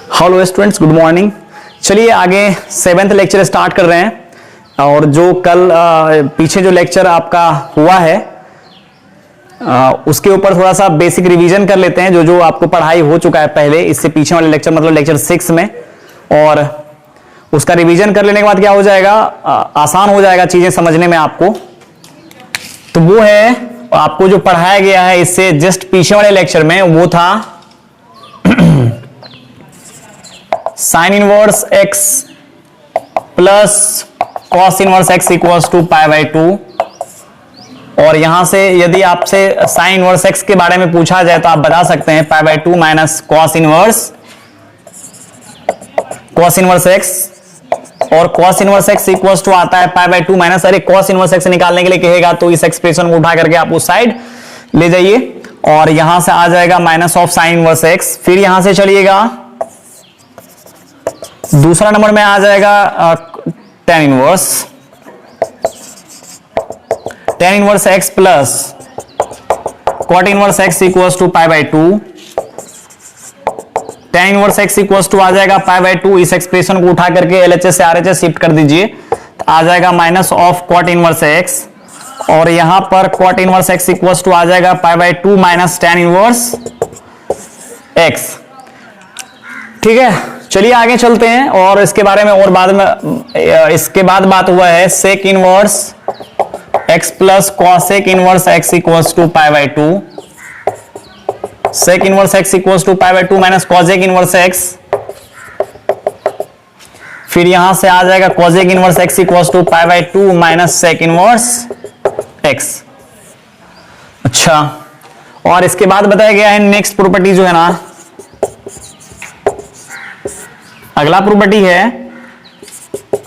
Hello students, good morning. चलिए आगे 7th lecture start कर रहे हैं। और जो कल पीछे जो लेक्चर आपका हुआ है उसके ऊपर थोड़ा सा बेसिक रिवीजन कर लेते हैं। जो जो आपको पढ़ाई हो चुका है पहले, इससे पीछे वाले लेक्चर मतलब लेक्चर 6 में, और उसका रिवीजन कर लेने के बाद क्या हो जाएगा, आसान हो जाएगा चीजें समझने में आपको। तो वो है आपको जो पढ़ाया गया है इससे जस्ट पीछे वाले लेक्चर में, वो था sine inverse x plus cos inverse x equals to pi by 2। और यहां से यदि आपसे साइन इनवर्स एक्स के बारे में पूछा जाए तो आप बता सकते हैं pi by 2 minus cos inverse x, और cos inverse x equals to आता है पाई बाई 2 माइनस, अरे कॉस इनवर्स एक्स निकालने के लिए कहेगा तो इस एक्सप्रेशन को उठा करके आप उस साइड ले जाइए, और यहां से आ जाएगा minus of sine inverse x. फिर यहां से चलिएगा दूसरा नंबर में आ जाएगा tan inverse x plus cot inverse x equals to pi by 2। Tan inverse x equals to आ जाएगा पाई बाई 2। इस एक्सप्रेशन को उठा करके एलएचएस से आरएचएस शिफ्ट कर दीजिए, तो आ जाएगा minus of cot inverse x, और यहां पर cot inverse x equals to आ जाएगा pi by 2 minus tan inverse x. ठीक है, चलिए आगे चलते हैं। और इसके बारे में और बाद में, इसके बाद बात हुआ है sec inverse x plus cosec inverse x equals to pi by 2। Sec inverse x equals to pi by 2 minus cosec inverse x. फिर यहां से आ जाएगा cosec inverse x equals to pi by 2 minus sec inverse x. अच्छा, और इसके बाद बताया गया है नेक्स्ट प्रॉपर्टी जो है ना, अगला प्रॉपर्टी है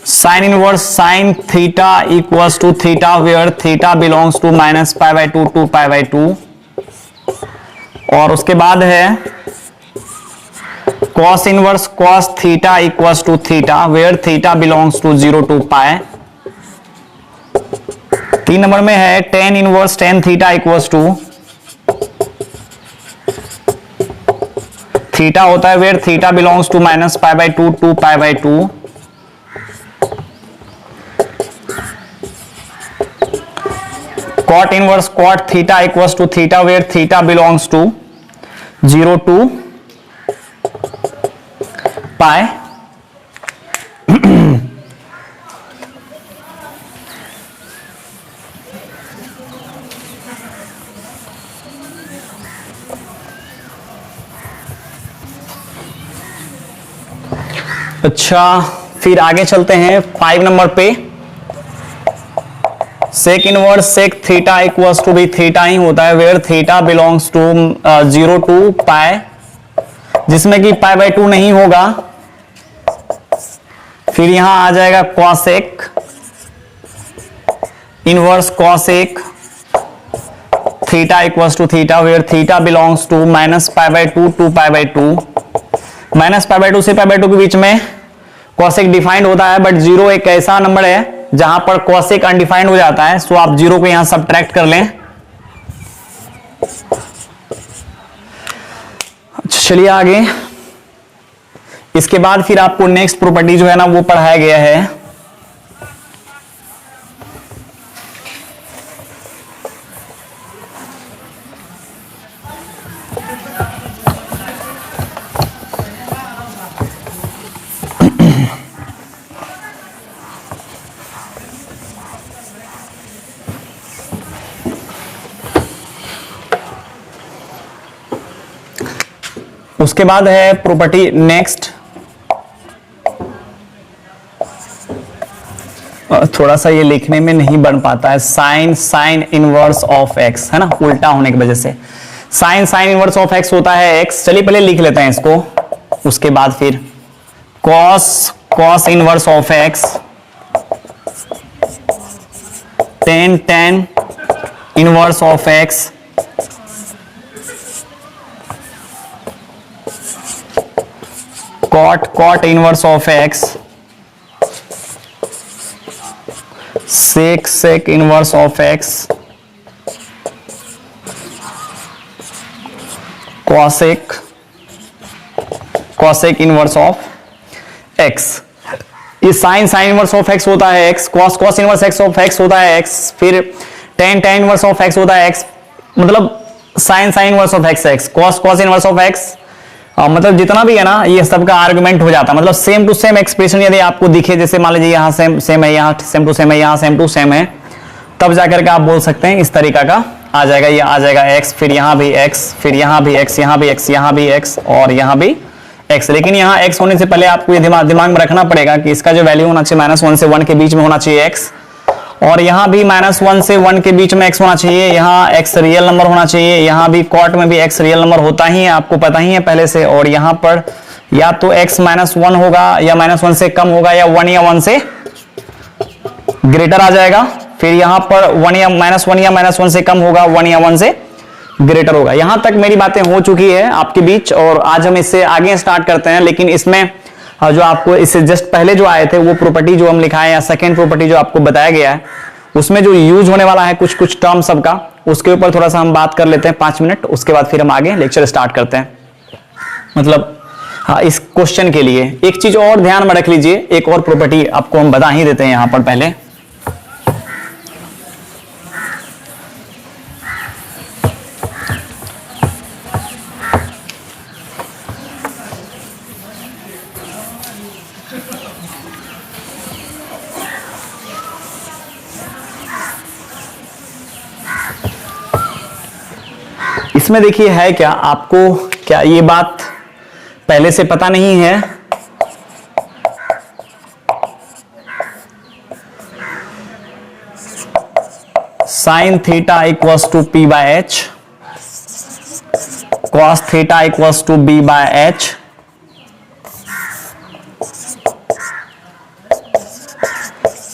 sine inverse sine theta equals to theta where theta belongs to minus pi by 2 to pi by 2। और उसके बाद है cos inverse cos theta equals to theta where theta belongs to 0 to pi. 3 नंबर में है tan inverse tan theta equals to theta होता है where theta belongs to minus pi by 2 to pi by 2। Cot inverse cot theta equals to theta where theta belongs to 0 to pi. अच्छा, फिर आगे चलते हैं 5 नंबर पे। Sec inverse sec theta equals to भी theta ही होता है where theta belongs to 0 to pi, जिसमें कि पाई बाई 2 नहीं होगा। फिर यहां आ जाएगा cosec inverse cosec theta equals to theta where theta belongs to minus pi by 2 to pi by 2। Minus pi by 2 से पाई बाई 2 के बीच में कॉसेक डिफाइंड होता है, बट 0 एक ऐसा नंबर है जहां पर कॉसेक अनडिफाइंड हो जाता है, सो आप 0 को यहां सबट्रैक्ट कर लें। चलिए आगे, इसके बाद फिर आपको नेक्स्ट प्रॉपर्टी जो है ना वो पढ़ाया गया है उसके बाद है प्रॉपर्टी नेक्स्ट, थोड़ा सा ये लिखने में नहीं बन पाता है, साइन इनवर्स ऑफ एक्स है ना, उल्टा होने की वजह से साइन इनवर्स ऑफ एक्स होता है एक्स। चलिए पहले लिख लेते हैं इसको, उसके बाद फिर cos inverse of x tan inverse of x cot inverse of x sec inverse of x cosec cosec inverse of x. ये साइन इनवर्स ऑफ एक्स होता है x, cos inverse x of x होता है x, फिर ten inverse of x होता है x, मतलब sign inverse of x, cos inverse of x, मतलब जितना भी है ना ये सबका आर्गुमेंट हो जाता है। मतलब सेम टू सेम एक्सप्रेशन यदि आपको दिखे, जैसे मान लीजिए यहाँ सेम है, यहाँ सेम टू सेम है, यहाँ सेम टू सेम है, तब जाकर के आप बोल सकते हैं इस तरीका का आ जाएगा। ये आ जाएगा x, फिर यहाँ भी x, फिर यहाँ भी x, यहाँ भी x, यहाँ भी x और यहाँ भी x। लेकिन यहाँ x होने से पहले आपको ये दिमाग में रखना पड़ेगा कि इसका जो वैल्यू होना चाहिए -1 से 1 के बीच में होना चाहिए x, और यहाँ भी -1 से 1 के बीच में x होना चाहिए। यहाँ x रियल नंबर होना चाहिए, यहाँ भी कॉट में भी x रियल नंबर होता ही है, आपको पता ही है पहले से। और यहाँ पर या तो x -1 होगा या -1 से कम होगा, या 1 या 1 से ग्रेटर आ जाएगा। फिर यहाँ पर 1 या -1 से कम होगा, 1 या 1 से ग्रेटर होगा। यहां तक मेरी बातें हो चुकी है आपके बीच, और आज हम इससे आगे स्टार्ट करते हैं। लेकिन इसमें जो आपको इससे जस्ट पहले जो आए थे वो प्रॉपर्टी जो हम लिखाए, या सेकेंड प्रॉपर्टी जो आपको बताया गया है, उसमें जो यूज होने वाला है कुछ टर्म सबका, उसके ऊपर थोड़ा सा हम बात कर लेते हैं 5 मिनट। उसके बाद फिर हम आगे लेक्चर स्टार्ट करते हैं। मतलब हाँ, इस क्वेश्चन के लिए एक चीज और ध्यान में रख लीजिए, एक और प्रॉपर्टी आपको हम बता ही देते हैं यहां पर पहले। इसमें देखिए है क्या, आपको क्या ये बात पहले से पता नहीं है? Sine theta equals to p by h, cos theta equals to b by h,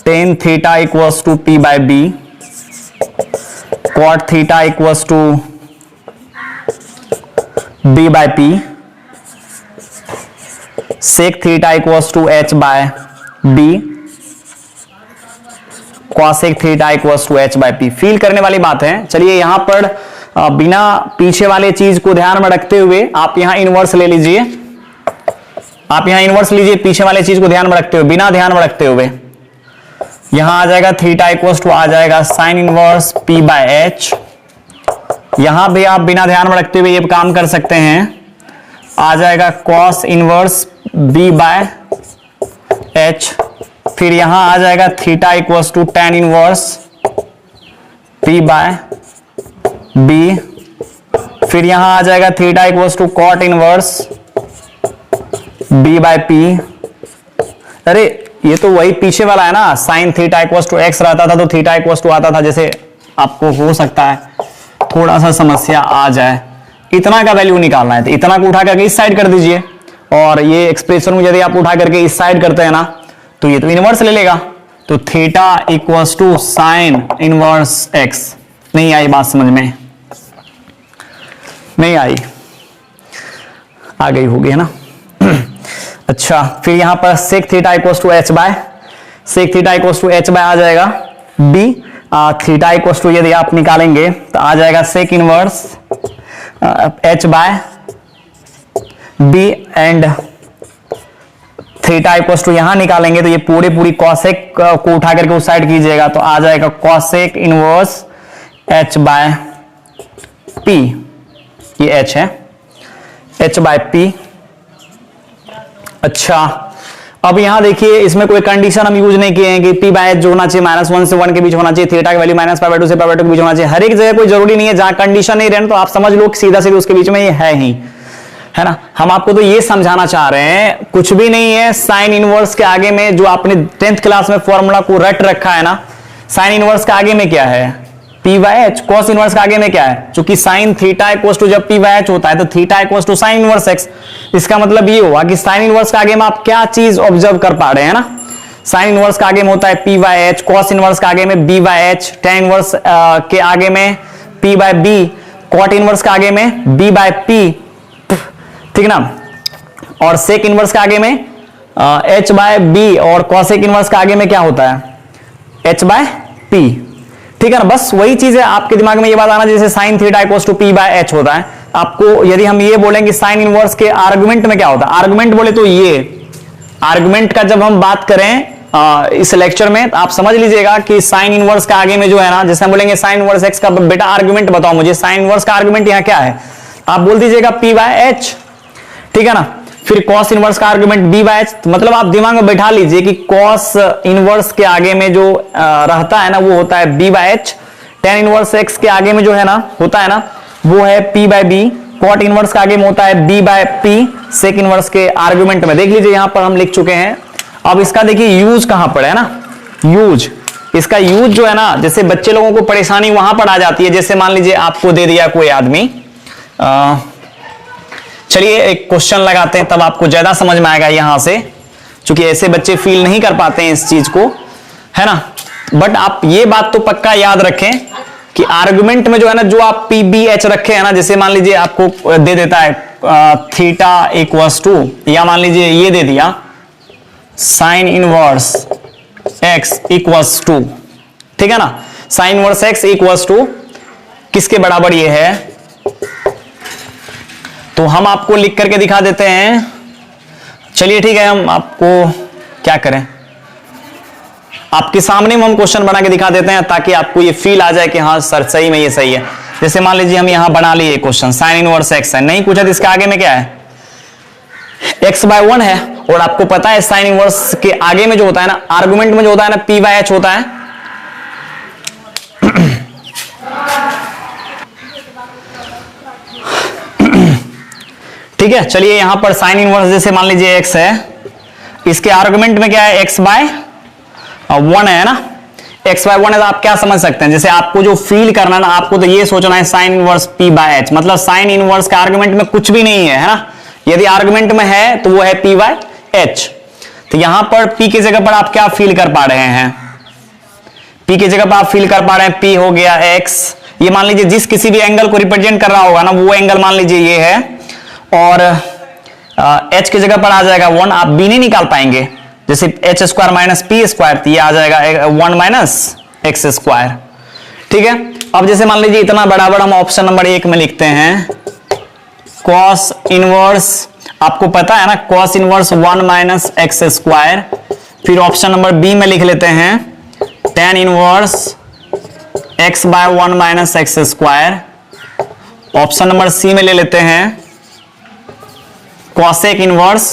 tan theta equals to p by b, cot theta equals to b by p, sec theta equals to h by b, cosec theta equals to h by p। Feel करने वाली बात है। चलिए यहां पर बिना पीछे वाले चीज को ध्यान में रखते हुए आप यहां इनवर्स ले लीजिए, आप यहां इनवर्स लीजिए, पीछे वाले चीज को ध्यान में रखते हुए, बिना ध्यान में रखते हुए यहां आ जाएगा थीटा इक्वल्स टू आ जाएगा sine inverse p by H. यहां भी आप बिना ध्यान में रखते हुए ये काम कर सकते हैं, आ जाएगा cos inverse b by h. फिर यहां आ जाएगा theta equals to tan inverse p by b। फिर यहां आ जाएगा theta equals to cot inverse b by p। अरे ये तो वही पीछे वाला है ना, sine theta equals to x रहता था तो थीटा इक्वल्स टू आता था, जैसे आपको हो सकता है थोड़ा सा समस्या आ जाए। इतना का वैल्यू निकालना है तो इतना को उठा करके इस साइड कर दीजिए, और ये एक्सप्रेशन में यदि आप उठा करके इस साइड करते हैं ना तो ये तो इनवर्स ले लेगा। तो theta equals to sine inverse x. नहीं आई बात समझ में? नहीं आई? आ गई होगी है ना? अच्छा, फिर यहां पर sec theta equals to h by, sec theta equals to h by आ जाएगा बी। थीटा इक्वल्स टू यदि आप निकालेंगे तो आ जाएगा sec inverse h by b, and theta equals to यहां निकालेंगे तो ये पूरी कॉसेक को उठा करके उस साइड कीजिएगा तो आ जाएगा cosec inverse h by P. ये एच है, एच बाय पी। अच्छा, अब यहां देखिए इसमें कोई कंडीशन हम यूज नहीं किए हैं कि p बाय एच जो होना चाहिए -1 से 1 के बीच होना चाहिए, थीटा की वैल्यू -π/2 से π/2 के बीच होना चाहिए। हर एक जगह कोई जरूरी नहीं है, जहां कंडीशन नहीं रहना तो आप समझ लो सीधा सीधा उसके बीच में ये है ही, है ना। हम आपको तो ये समझाना चाह रहे हैं, कुछ भी नहीं है। साइन इनवर्स के आगे में जो आपने 10th क्लास में फॉर्मूला को रट रखा है ना, साइन इनवर्स के आगे में क्या है? p by h. Cos inverse के आगे में क्या है? चूंकि साइन थीटा इक्वल्स टू जब p बाय एच होता है तो theta equals to sine inverse x। इसका मतलब ये हुआ कि साइन इनवर्स के आगे में आप क्या चीज ऑब्जर्व कर पा रहे हैं ना, साइन इनवर्स के आगे में होता है p by h, cos inverse के आगे में b by h, tan inverse के आगे में p by b, cot inverse के आगे में b बाय p, ठीक ना। और सेक इनवर्स के आगे में h बाय b, और कॉसेक इनवर्स के आगे में क्या होता है? h बाय p, ठीक है ना। बस वही चीज है, आपके दिमाग में ये बात आना जैसे sine theta equals to p by h होता है। आपको यदि हम ये बोलेंगे साइन इनवर्स के आर्गुमेंट में क्या होता है, आर्गुमेंट बोले तो ये आर्गुमेंट का जब हम बात करें इस लेक्चर में, आप समझ लीजिएगा कि साइन इनवर्स का आगे में जो है ना, जैसे हम बोलेंगे साइन इनवर्स एक्स का बेटा आर्गुमेंट बताओ मुझे, साइन इनवर्स का आर्गुमेंट यहाँ क्या है, आप बोल दीजिएगा पी बाय एच, ठीक है ना। फिर कॉस इनवर्स का आर्गुमेंट बी बाय एच, मतलब आप दिमाग में बैठा लीजिए कि कॉस इनवर्स के आगे में जो रहता है ना वो होता है b by h, tan inverse x के आगे में जो है ना होता है ना वो है p by b, cot inverse का आगे में होता है b by p, sec inverse के आर्गुमेंट में देख लीजिए यहां पर हम लिख चुके हैं। अब इसका देखिए यूज कहां पर है ना, यूज, इसका यूज जो है ना, जैसे बच्चे लोगों को परेशानी वहां पर आ जाती है, जैसे मान लीजिए आपको दे दिया कोई आदमी, चलिए एक क्वेश्चन लगाते हैं तब आपको ज्यादा समझ में आएगा यहां से, क्योंकि ऐसे बच्चे फील नहीं कर पाते हैं इस चीज को, है ना। बट आप ये बात तो पक्का याद रखें कि आर्गुमेंट में जो है ना जो आप पी बी एच रखे हैं ना, जैसे मान लीजिए आपको दे देता है थीटा इक्वल्स टू, या मान लीजिए ये दे दिया sine inverse x equals to, ठीक है ना, sine inverse x equals to किसके बराबर ये है, तो हम आपको लिख करके दिखा देते हैं। चलिए ठीक है, हम आपको क्या करें, आपके सामने हम क्वेश्चन बना के दिखा देते हैं ताकि आपको ये फील आ जाए कि हाँ सर सही में ये सही है। जैसे मान लीजिए हम यहां बना लिए क्वेश्चन, साइन इनवर्स एक्स है, नहीं पूछा तो इसके आगे में क्या है, एक्स बाय 1 है, और आपको पता है साइन इनवर्स के आगे में जो होता है ना, आर्गुमेंट में जो होता है ना पी बाय एच होता है। ठीक है, चलिए यहां पर साइन इनवर्स जैसे मान लीजिए एक्स है, इसके आर्गुमेंट में क्या है, एक्स बाय 1 है ना, एक्स बाय 1 है, तो आप क्या समझ सकते हैं, जैसे आपको जो फील करना ना, आपको तो ये सोचना है sine inverse P by H, मतलब साइन इनवर्स का आर्गुमेंट में कुछ भी नहीं है, है ना, यदि आर्गुमेंट में है तो वो है पी बाय एच। तो यहां पर पी की जगह पर आप क्या फील कर पा रहे हैं, पी की जगह पर आप फील कर पा रहे हैं पी हो गया एक्स, ये मान लीजिए जिस किसी भी एंगल को रिप्रेजेंट कर रहा होगा ना वो एंगल मान लीजिए ये है, और एच की जगह पर आ जाएगा 1, आप बी नहीं निकाल पाएंगे, जैसे H square minus P square, ये आ जाएगा 1 माइनस एक्स स्क्वायर, ठीक है। अब जैसे मान लीजिए इतना बराबर हम ऑप्शन नंबर 1 में लिखते हैं कॉस इनवर्स, आपको पता है ना cos inverse 1 minus x square, फिर ऑप्शन नंबर बी में लिख लेते हैं tan inverse x by 1 minus x square, option number c में ले लेते हैं cosec inverse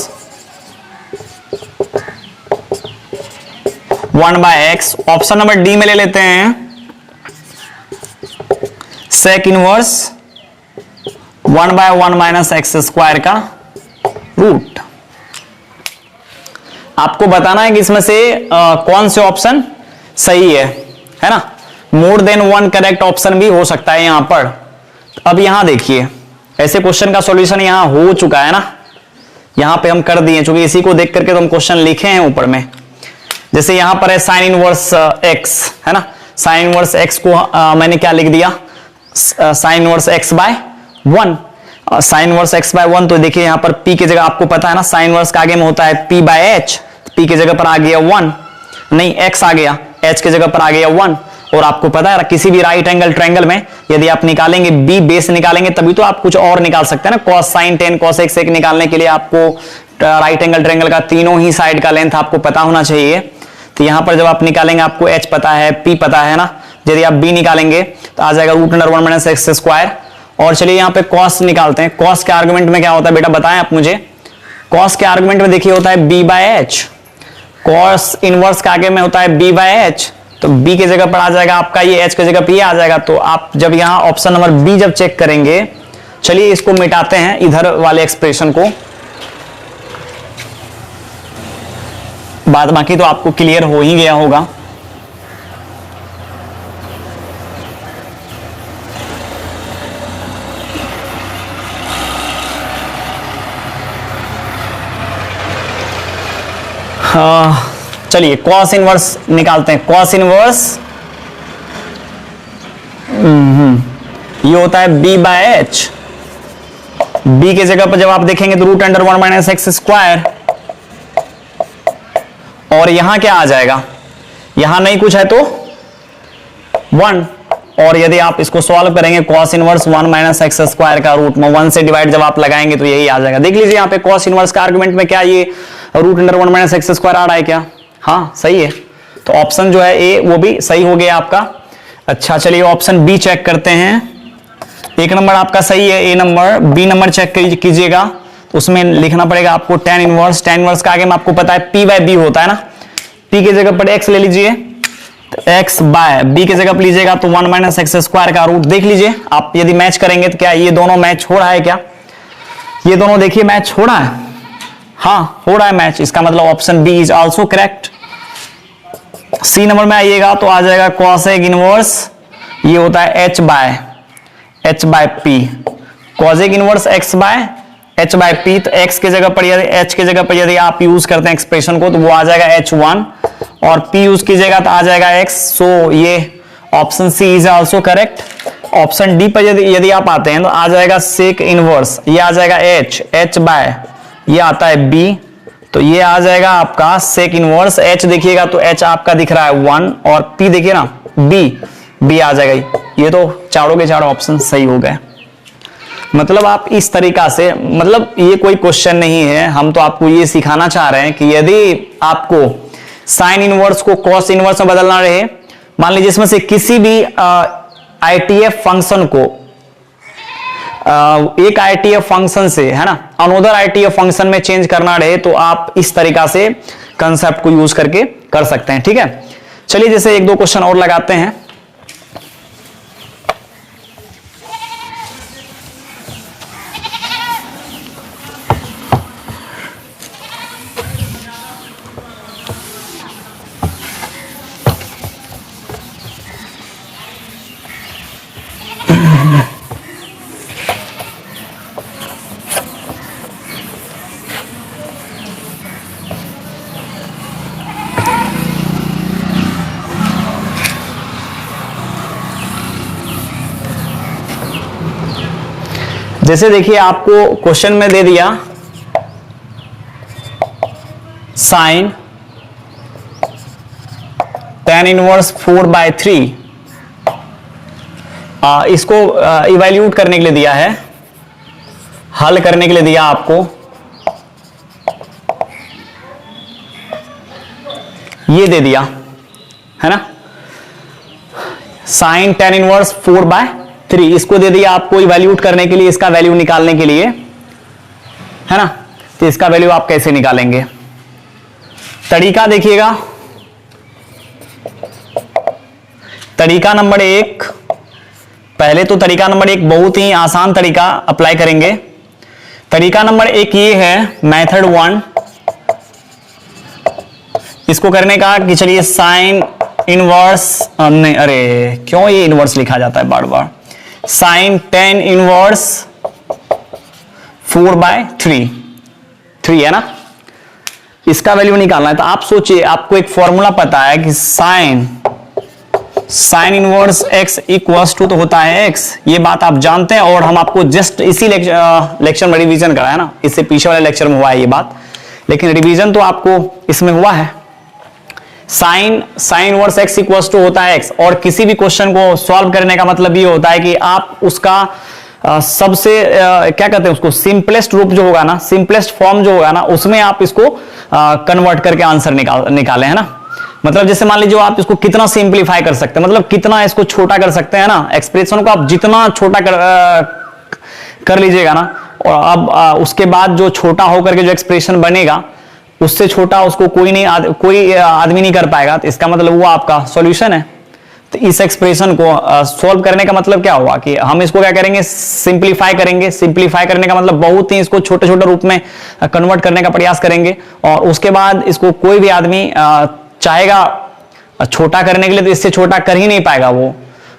1 by x, option number d में ले लेते हैं sec inverse 1 by 1 minus x square का रूट। आपको बताना है कि इसमें से कौन से ऑप्शन सही है ना, मोर देन 1 करेक्ट ऑप्शन भी हो सकता है यहां पर। अब यहां देखिए ऐसे क्वेश्चन का सॉल्यूशन यहां हो चुका है ना, यहां पे हम कर दिए, क्योंकि इसी को देख करके तो हम क्वेश्चन लिखे हैं ऊपर में। जैसे यहां पर है साइन इनवर्स एक्स, है ना, साइन इनवर्स एक्स को मैंने क्या लिख दिया, sine inverse x by 1, sine inverse x by 1, तो देखिए यहां पर p की जगह आपको पता है ना साइन इनवर्स के आगे में होता है p बाय एच, p की जगह पर आ गया 1, नहीं x आ गया, h की जगह पर आ गया 1, और आपको पता है किसी भी राइट एंगल ट्रायंगल में यदि आप निकालेंगे b बेस निकालेंगे तभी तो आप कुछ और निकाल सकते हैं ना, cos sin tan cos x sec निकालने के लिए आपको राइट एंगल ट्रायंगल का तीनों ही साइड का लेंथ आपको पता होना चाहिए। तो यहां पर जब आप निकालेंगे आपको h पता है, p पता है ना, यदि आप b निकालेंगे तो आ जाएगा √1 माइनस एक्स स्क्वायर। और चलिए यहाँ पे cos निकालते हैं, cos के आर्गुमेंट में क्या होता है बेटा बताएं आप मुझे, cos के आर्गुमेंट में देखिए होता है b by H, cos inverse के आगे में होता है b बाय एच, तो b की जगह पर आ जाएगा आपका ये, h की जगह पर ये आ जाएगा। तो आप जब यहाँ ऑप्शन नंबर b जब चेक करेंगे, चलिए इसको मिटाते हैं इधर वाले एक्सप्रेशन को, बाद बाकी तो आपको क्लियर हो ही गया होगा। चलिए cos इनवर्स निकालते हैं, cos इनवर्स ये होता है b बाय एच, b की जगह पर जब आप देखेंगे तो √1 माइनस एक्स स्क्वायर, और यहां क्या आ जाएगा, यहां नहीं कुछ है तो 1, और यदि आप इसको सॉल्व करेंगे cos inverse 1 minus x square का रूट में 1 से डिवाइड जब आप लगाएंगे तो यही आ जाएगा। देख लीजिए यहाँ पे cos इनवर्स का आर्गुमेंट में क्या ये root under 1 minus x square आ रहा है क्या? हाँ सही है, तो ऑप्शन जो है ए वो भी सही हो गया आपका। अच्छा चलिए ऑप्शन बी चेक करते हैं। एक नंबर आपका सही है, ए नंबर। बी नंबर चेक कीजिएगा, तो उसमें लिखना पड़ेगा आपको tan इनवर्स। tan इनवर्स का आगे में आपको पता है p बाय बी होता है ना, p की जगह पर x ले लीजिए, तो x बाय b की जगह पर लीजिएगा तो 1 माइनस एक्स स्क्वायर का रूट। देख लीजिए आप यदि मैच करेंगे तो क्या ये दोनों मैच हो रहा है क्या? ये दोनों देखिए मैच हो रहा है, हाँ हो रहा है मैच, इसका मतलब option b is also correct. C नंबर में आइएगा तो आ जाएगा cosec इनवर्स, ये होता है h by p, cosec inverse x by h by p। तो x के जगह पर यदि h के जगह पर यदि आप यूज करते हैं एक्सप्रेशन को तो वो आ जाएगा h1 और p यूज कीजिएगा तो आ जाएगा x। सो ये option c is also correct. Option d पर यदि आप आते हैं तो आ जाएगा sec इनवर्स, ये आ जाएगा h बाय ये आता है b, तो ये आ जाएगा आपका sec इनवर्स। h देखिएगा तो h आपका दिख रहा है 1 और p देखिए ना b आ जाएगा। ये तो चारों के चारों ऑप्शन सही हो गए। मतलब आप इस तरीका से, मतलब ये कोई क्वेश्चन नहीं है, हम तो आपको ये सिखाना चाह रहे हैं कि यदि आपको साइन इनवर्स को कॉस इनवर्स में बदलना रहे, मान लीजिए इसमें से किसी भी आईटीएफ फंक्शन को एक आईटीएफ फंक्शन से है ना अनदर आईटीएफ फंक्शन में चेंज करना रहे तो आप इस तरीका से कंसेप्ट को यूज करके कर सकते हैं। ठीक है, चलिए जैसे एक दो क्वेश्चन और लगाते हैं। जैसे देखिए आपको क्वेश्चन में दे दिया साइन tan इनवर्स 4/3, इसको इवैल्यूएट करने के लिए दिया है, हल करने के लिए दिया आपको। ये दे दिया है ना साइन tan इनवर्स 4/3, इसको दे दिया आपको इवैल्यूएट करने के लिए, इसका वैल्यू निकालने के लिए है ना। तो इसका वैल्यू आप कैसे निकालेंगे? तरीका देखिएगा, तरीका नंबर एक, पहले तो तरीका नंबर एक बहुत ही आसान तरीका अप्लाई करेंगे। तरीका नंबर एक ये है मेथड 1, इसको करने का कि चलिए साइन इनवर्स नहीं, अरे क्यों ये इनवर्स लिखा जाता है बार बार, साइन tan इनवर्स 4/3 है ना, इसका वैल्यू निकालना है। तो आप सोचिए आपको एक फॉर्मूला पता है कि sine inverse x equals to तो होता है x, ये बात आप जानते हैं और हम आपको जस्ट इसी लेक्चर में रिवीजन कराया ना, इससे पीछे वाले लेक्चर में हुआ है ये बात, लेकिन रिवीजन तो आपको इसमें हुआ है। Sine inverse x equals to होता है x, और किसी भी क्वेश्चन को सॉल्व करने का मतलब ये होता है कि आप उसका सबसे क्या कहते हैं उसको, सिंपलेस्ट रूप जो होगा ना, सिंपलेस्ट फॉर्म जो होगा ना, उसमें आप इसको कन्वर्ट करके आंसर निकालें है ना। मतलब जैसे मान लीजिए आप इसको कितना सिंप्लीफाई कर सकते हैं, मतलब कितना इसको छोटा कर सकते हैं ना, एक्सप्रेशन को आप जितना छोटा कर लीजिएगा ना, और अब उसके बाद जो छोटा होकर के जो एक्सप्रेशन बनेगा उससे छोटा उसको कोई आदमी नहीं कर पाएगा, तो इसका मतलब वो आपका सॉल्यूशन है। तो इस एक्सप्रेशन को सॉल्व करने का मतलब क्या हुआ कि हम इसको क्या करेंगे, सिंप्लीफाई करेंगे। सिंप्लीफाई करने का मतलब बहुत ही इसको छोटे छोटे रूप में कन्वर्ट करने का प्रयास करेंगे, और उसके बाद इसको कोई भी आदमी चाहेगा छोटा करने के लिए तो इससे छोटा कर ही नहीं पाएगा वो,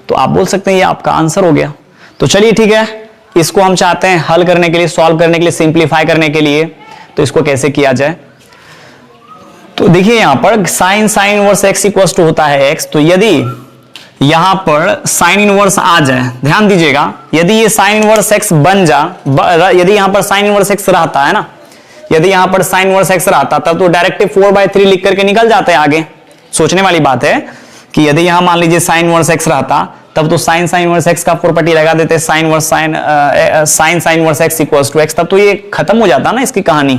तो आप बोल सकते हैं ये आपका आंसर हो गया। तो चलिए ठीक है, इसको हम चाहते हैं हल करने के लिए, सॉल्व करने के लिए, सिंप्लीफाई करने के लिए, तो इसको कैसे किया जाए। तो देखिए यहां पर sine inverse x equals to होता है x, तो यदि यहां पर साइन इनवर्स आ जाए, ध्यान दीजिएगा, यदि ये साइन इनवर्स x बन यदि यहां पर साइन इनवर्स x रहता है ना, यदि यहां पर साइन इनवर्स x रहता तब तो डायरेक्ट 4/3 लिख करके निकल जाते हैं आगे। सोचने वाली बात है कि यदि यहां मान लीजिए साइन इनवर्स x रहता तब तो साइन साइन इनवर्स एक्स का प्रॉपर्टी लगा देते, sine inverse sine sine inverse x equals to x, तब तो ये खत्म हो जाता ना इसकी कहानी,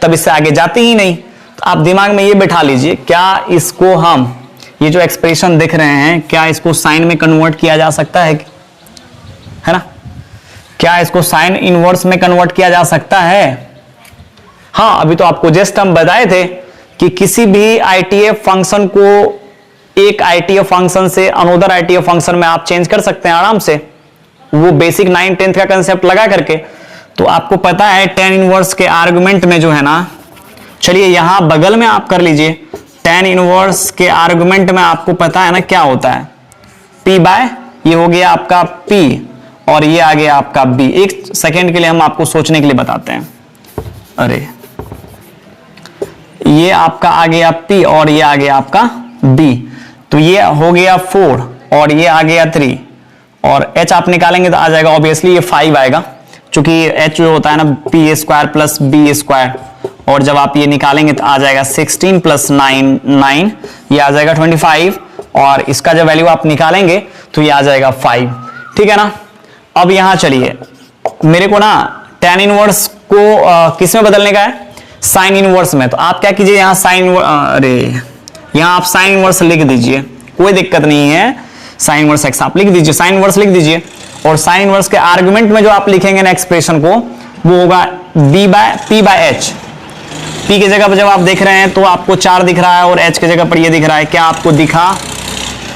तब इससे आगे जाती ही नहीं। तो आप दिमाग में ये बैठा लीजिए, क्या इसको हम ये जो एक्सप्रेशन देख रहे हैं क्या इसको साइन में कन्वर्ट किया जा सकता है ना? क्या इसको साइन इनवर्स में कन्वर्ट किया जा सकता है? हाँ, अभी तो आपको जस्ट हम बताए थे कि किसी भी आईटीएफ फंक्शन को एक आईटीएफ फंक्शन से अनदर आईटीएफ फंक्शन में आप चेंज कर सकते हैं आराम से, वो बेसिक 9 10th का कंसेप्ट लगा करके। तो आपको पता है tan इनवर्स के आर्गुमेंट में जो है ना, चलिए यहां बगल में आप कर लीजिए, tan इनवर्स के आर्गुमेंट में आपको पता है ना क्या होता है, p बाय, ये हो गया आपका p और ये आ गया आपका b। एक सेकेंड के लिए हम आपको सोचने के लिए बताते हैं। अरे ये आपका आ गया p और ये आ गया आपका b, तो ये हो गया 4 और ये आ गया 3 और h आप निकालेंगे तो आ जाएगा ऑब्वियसली ये 5 आएगा, क्योंकि h जो होता है ना p square plus b square, और जब आप ये निकालेंगे तो आ जाएगा 16 प्लस 9 ये आ जाएगा 25, और इसका जब वैल्यू आप निकालेंगे तो ये आ जाएगा 5। ठीक है ना? अब यहां चलिए, मेरे को ना tan इनवर्स को किस में बदलने का है? साइन इनवर्स में। तो आप क्या कीजिए, यहां साइन, अरे यहां आप साइन इनवर्स लिख दीजिए, कोई दिक्कत नहीं है, साइन इनवर्स एक्स आप लिख दीजिए, साइन इनवर्स लिख दीजिए, और साइन इनवर्स के आर्गुमेंट में जो आप लिखेंगे ना एक्सप्रेशन को, वो होगा b by p by h। p की जगह पर जब आप देख रहे हैं तो आपको 4 दिख रहा है और h की जगह पर ये दिख रहा है, क्या आपको दिखा?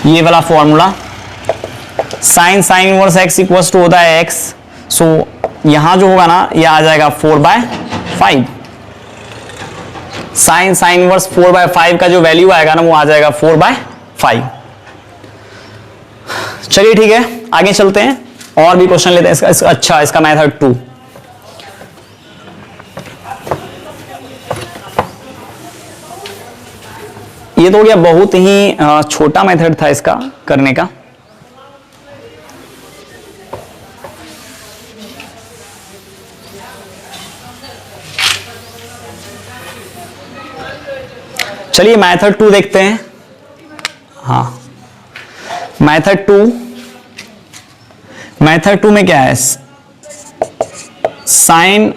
ये वाला formula, sine sine inverse x equals to होता है x, सो यहां जो होगा ना ये आ जाएगा 4/5। साइन साइन इनवर्स 4/5 का जो वैल्यू आएगा ना वो आ जाएगा 4/5। चलिए ठीक है, आगे चलते हैं और भी क्वेश्चन लेते हैं इसका। अच्छा, इसका मेथड 2, ये तो हो गया बहुत ही छोटा मेथड था इसका करने का। चलिए मेथड 2 देखते हैं। हाँ, मेथड 2 में क्या है? Sine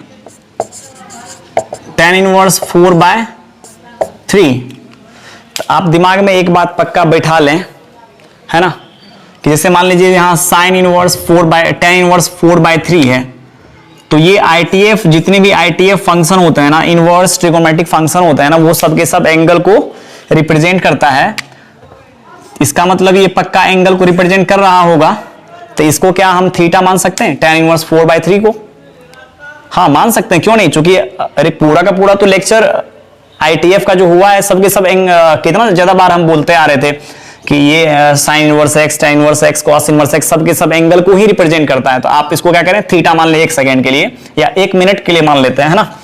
tan inverse 4/3। तो आप दिमाग में एक बात पक्का बैठा लें, है ना, कि जैसे मान लीजिए यहां साइन इनवर्स tan इनवर्स 4/3 है, तो ये आईटीएफ, जितने भी आईटीएफ फंक्शन होते हैं ना, इनवर्स ट्रिगोनोमेट्रिक फंक्शन होते हैं ना, वो सब के सब एंगल को रिप्रेजेंट करता है। इसका मतलब ये पक्का एंगल को रिप्रेजेंट कर रहा होगा, तो इसको क्या हम थीटा मान सकते हैं, tan इनवर्स 4/3 को? हाँ, मान सकते हैं, क्यों नहीं, क्योंकि अरे पूरा का पूरा तो लेक्चर आईटीएफ का जो हुआ है सबके सब कितना ज्यादा बार हम बोलते आ रहे थे कि ये sine inverse x, tan inverse x, cos inverse x सबके सब एंगल को ही रिप्रेजेंट करता है। तो आप इसको क्या करें, थीटा मान ले 1 सेकेंड के लिए या 1 मिनट के लिए मान लेते हैं, है ना।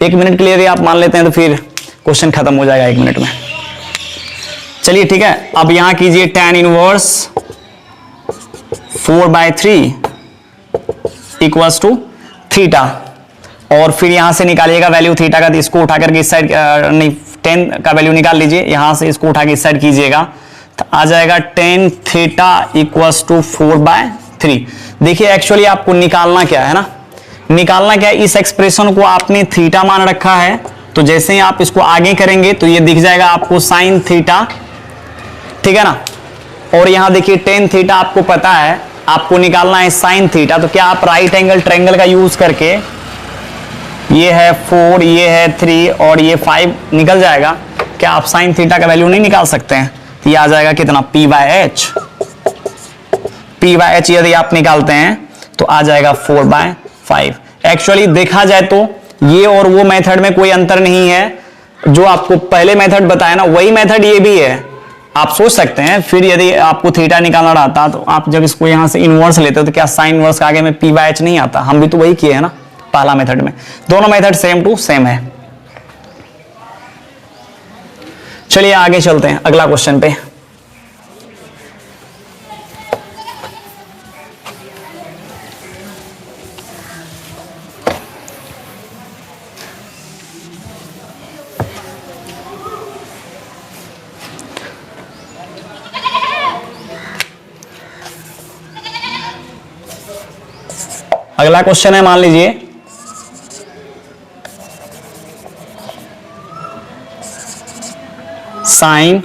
1 मिनट के लिए यदि आप मान लेते हैं तो फिर क्वेश्चन खत्म हो जाएगा 1 मिनट में। चलिए ठीक है, अब यहां कीजिए tan inverse 4/3 equals to theta, और फिर यहां से निकालिएगा वैल्यू थीटा का, तो इसको उठा करके इस साइड, नहीं 10 का वैल्यू निकाल लीजिए, यहां से इसको उठा के इस साइड कीजिएगा, तो आ जाएगा tan थीटा इक्वल्स टू 4/3। देखिए एक्चुअली आपको निकालना क्या है ना, निकालना क्या है, इस एक्सप्रेशन को आपने थीटा मान रखा है, तो जैसे ही आप इसको आगे करेंगे तो ये दिख जाएगा आपको साइन थीटा, ठीक है ना। और यहां देखिए tan थीटा आपको पता है, आपको निकालना है साइन थीटा, तो क्या आप राइट एंगल ट्रायंगल का यूज करके, ये है 4, ये है 3 और ये 5 निकल जाएगा, क्या आप साइन थीटा का वैल्यू नहीं निकाल सकते हैं? तो ये आ जाएगा कितना, p/h। p/h यदि आप निकालते हैं तो आ जाएगा 4/5। एक्चुअली देखा जाए तो ये और वो मेथड में कोई अंतर नहीं है, जो आपको पहले मेथड बताया ना वही मेथड ये भी है। आप सोच सकते हैं, फिर यदि आपको थीटा निकालना रहता तो आप जब इसको यहां से इनवर्स लेते हो तो क्या साइन इनवर्स के आगे में p/h नहीं आता? हम भी तो वही किए है ना पहला मेथड में। दोनों मेथड सेम टू सेम है। चलिए आगे चलते हैं अगला क्वेश्चन पे। अगला क्वेश्चन है, मान लीजिए साइन,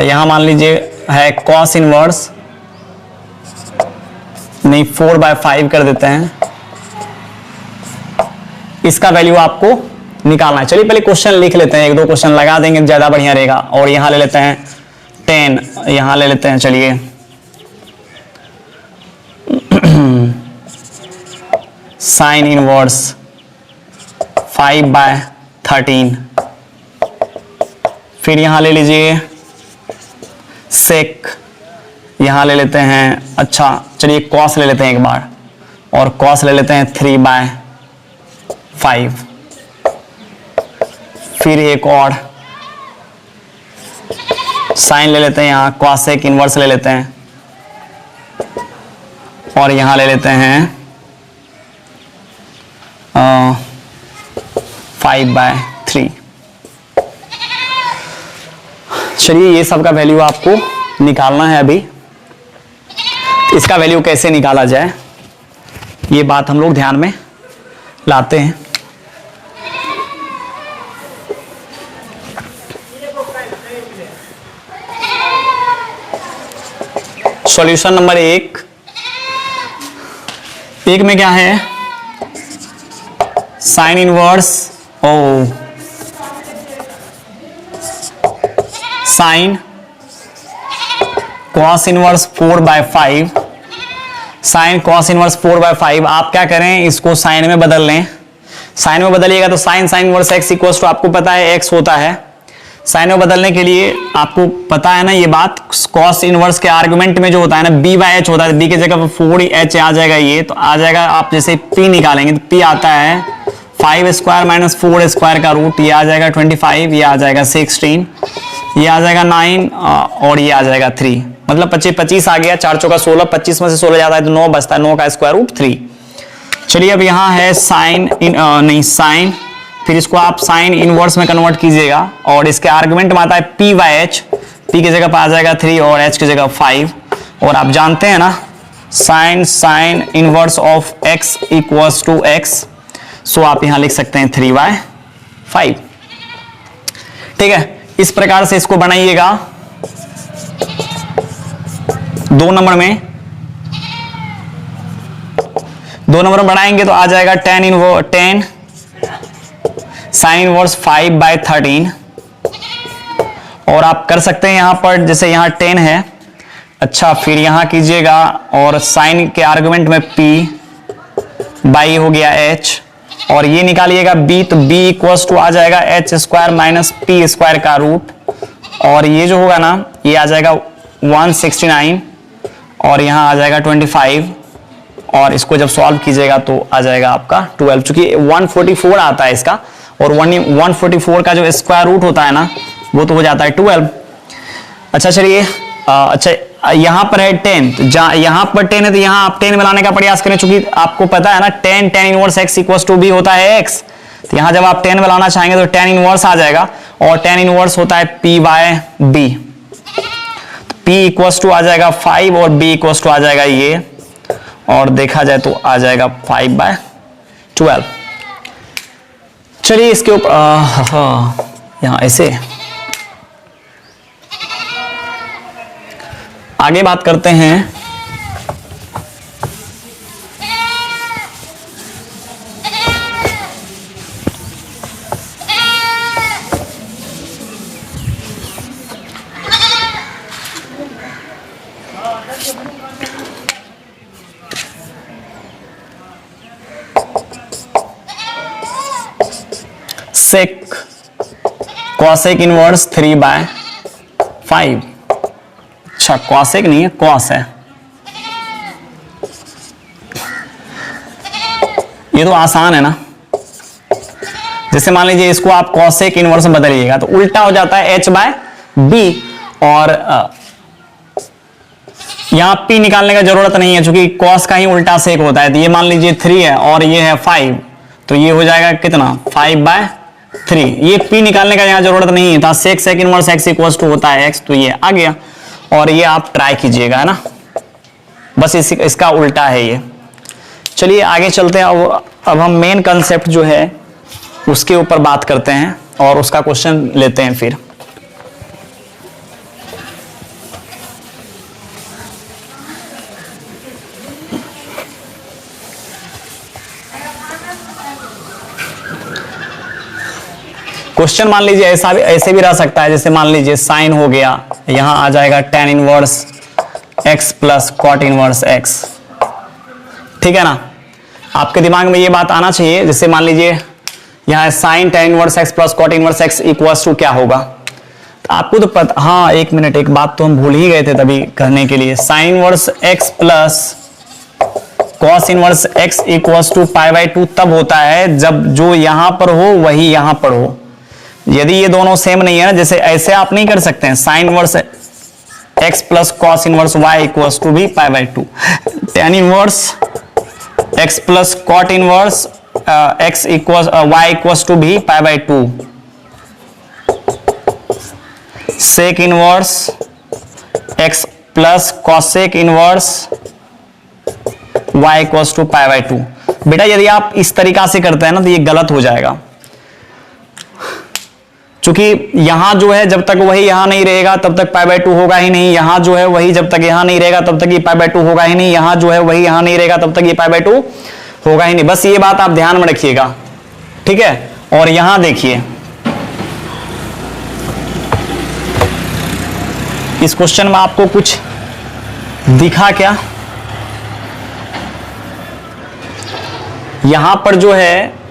यहां मान लीजिए है कॉस इनवर्स, नहीं 4/5 कर देते हैं, इसका वैल्यू आपको निकालना है। चलिए पहले क्वेश्चन लिख लेते हैं, एक दो क्वेश्चन लगा देंगे ज्यादा बढ़िया रहेगा। और यहां ले लेते हैं 10, यहां ले लेते हैं, चलिए साइन इनवर्स 5/13, फिर यहां ले लीजिए सेक, यहां ले लेते हैं, अच्छा चलिए कॉस ले लेते हैं एक बार, और कॉस ले लेते हैं 3/5, फिर एक और साइन ले लेते हैं, यहां कॉसेक इनवर्स ले लेते हैं, और यहां ले लेते हैं 5/3। चलिए ये सब का वैल्यू आपको निकालना है। अभी इसका वैल्यू कैसे निकाला जाए ये बात हम लोग ध्यान में लाते हैं। सॉल्यूशन नंबर एक में क्या है, sine inverse sine cos inverse 4/5, sine cos inverse 4/5। आप क्या करें, इसको साइन में बदल लें। साइन में बदलिएगा तो sine inverse x equal to आपको पता है x होता है। साइन में बदलने के लिए आपको पता है ना ये बात, कॉस इनवर्स के आर्गुमेंट में जो होता है ना b/h होता है, b की जगह 4h आ जाएगा, ये तो आ जाएगा। आप जैसे p निकालेंगे तो p आता है 5² - 4² का रूट, ये आ जाएगा 25, ये आ जाएगा 16, ये आ जाएगा 9, और ये आ जाएगा 3, मतलब 25 आ गया। 4 चौका 16, 25 में से 16 जाता है तो 9 बचता है, 9 का स्क्वायर रूट 3। चलिए अब यहाँ है साइन साइन, फिर इसको आप साइन इनवर्स में कन्वर्ट कीजिएगा, और इसके आर्गुमेंट में आता है p/h, p की जगह पर आ जाएगा 3 और h की जगह 5, और आप जानते हैं ना sine inverse of x equals to x, so आप यहां लिख सकते हैं 3/5। ठीक है, इस प्रकार से इसको बनाइएगा। 2 नंबर में बनाएंगे तो आ जाएगा 10 साइन इनवर्स 5/13, और आप कर सकते हैं यहां पर, जैसे यहां 10 है, अच्छा फिर यहां कीजिएगा, और साइन के आर्गुमेंट में p हो गया h, और ये निकालिएगा b, तो b इक्वल्स टू आ जाएगा h² - p² का रूट, और ये जो होगा ना ये आ जाएगा 169, और यहां आ जाएगा 25, और इसको जब सॉल्व कीजिएगा तो आ जाएगा आपका 12, चूंकि 144 आता है इसका, और 144 का जो स्क्वायर रूट होता है ना वो तो हो जाता है 12। अच्छा चलिए, अच्छा यहां पर है 10, तो यहां पर 10 है तो यहां आप 10 मिलाने का प्रयास करें, चूंकि आपको पता है ना tan inverse x equals to b होता है x, तो यहां जब आप 10 मिलाना चाहेंगे तो tan इनवर्स आ जाएगा, और tan इनवर्स होता है p/b, तो p इक्वल्स टू आ जाएगा 5 और b इक्वल्स टू आ जाएगा ये, और देखा जाए तो आ जाएगा 5/12। चलिए इसके ऊपर यहां ऐसे आगे बात करते हैं। सेक कॉसेक इनवर्स 3/5, अच्छा कॉसेक नहीं है कॉस है, ये तो आसान है ना। जैसे मान लीजिए इसको आप कॉसेक इनवर्स में बदलिएगा तो उल्टा हो जाता है h/b, और यहां p निकालने का जरूरत नहीं है, क्योंकि कॉस का ही उल्टा सेक होता है। तो ये मान लीजिए 3 है और ये है 5, तो ये हो जाएगा कितना 5/3। ये p निकालने का यहां जरूरत नहीं था, sec inverse x equals to होता है x, तो ये आ गया, और ये आप ट्राई कीजिएगा है ना। बस इसका उल्टा है ये। चलिए आगे चलते हैं। अब हम मेन कंसेप्ट जो है उसके ऊपर बात करते हैं और उसका क्वेश्चन लेते हैं फिर। क्वेश्चन मान लीजिए ऐसे भी रह सकता है, जैसे मान लीजिए साइन हो गया, यहां आ जाएगा tan inverse x plus cot inverse x, ठीक है ना। आपके दिमाग में ये बात आना चाहिए, जैसे मान लीजिए यहां sine tan inverse x plus cot inverse x equals to क्या होगा। तो आपको तो पता, हाँ एक मिनट, एक बात तो हम भूल ही गए थे तभी करने के लिए। Sine inverse x plus cos inverse x equals to π/2 तब होता है जब जो यहां पर हो वही यहां पर हो। यदि ये दोनों सेम नहीं है ना, जैसे ऐसे आप नहीं कर सकते हैं, sine inverse x plus cos inverse y equals to भी π/2, tan inverse x plus cot inverse x equals y equals to भी π/2, sec inverse x plus cosec inverse y equals to π/2। बेटा यदि आप इस तरीका से करते हैं ना तो ये गलत हो जाएगा, क्योंकि यहां जो है जब तक वही यहां नहीं रहेगा तब तक π/2 होगा ही नहीं, यहां जो है वही जब तक यहां नहीं रहेगा तब तक ये π/2 होगा ही नहीं, यहां जो है वही यहां नहीं रहेगा तब तक ये π/2 होगा ही नहीं। बस ये बात आप ध्यान में रखिएगा, ठीक है। और यहां देखिए इस क्वेश्चन में आपको कुछ दिखा क्या, यहां पर जो है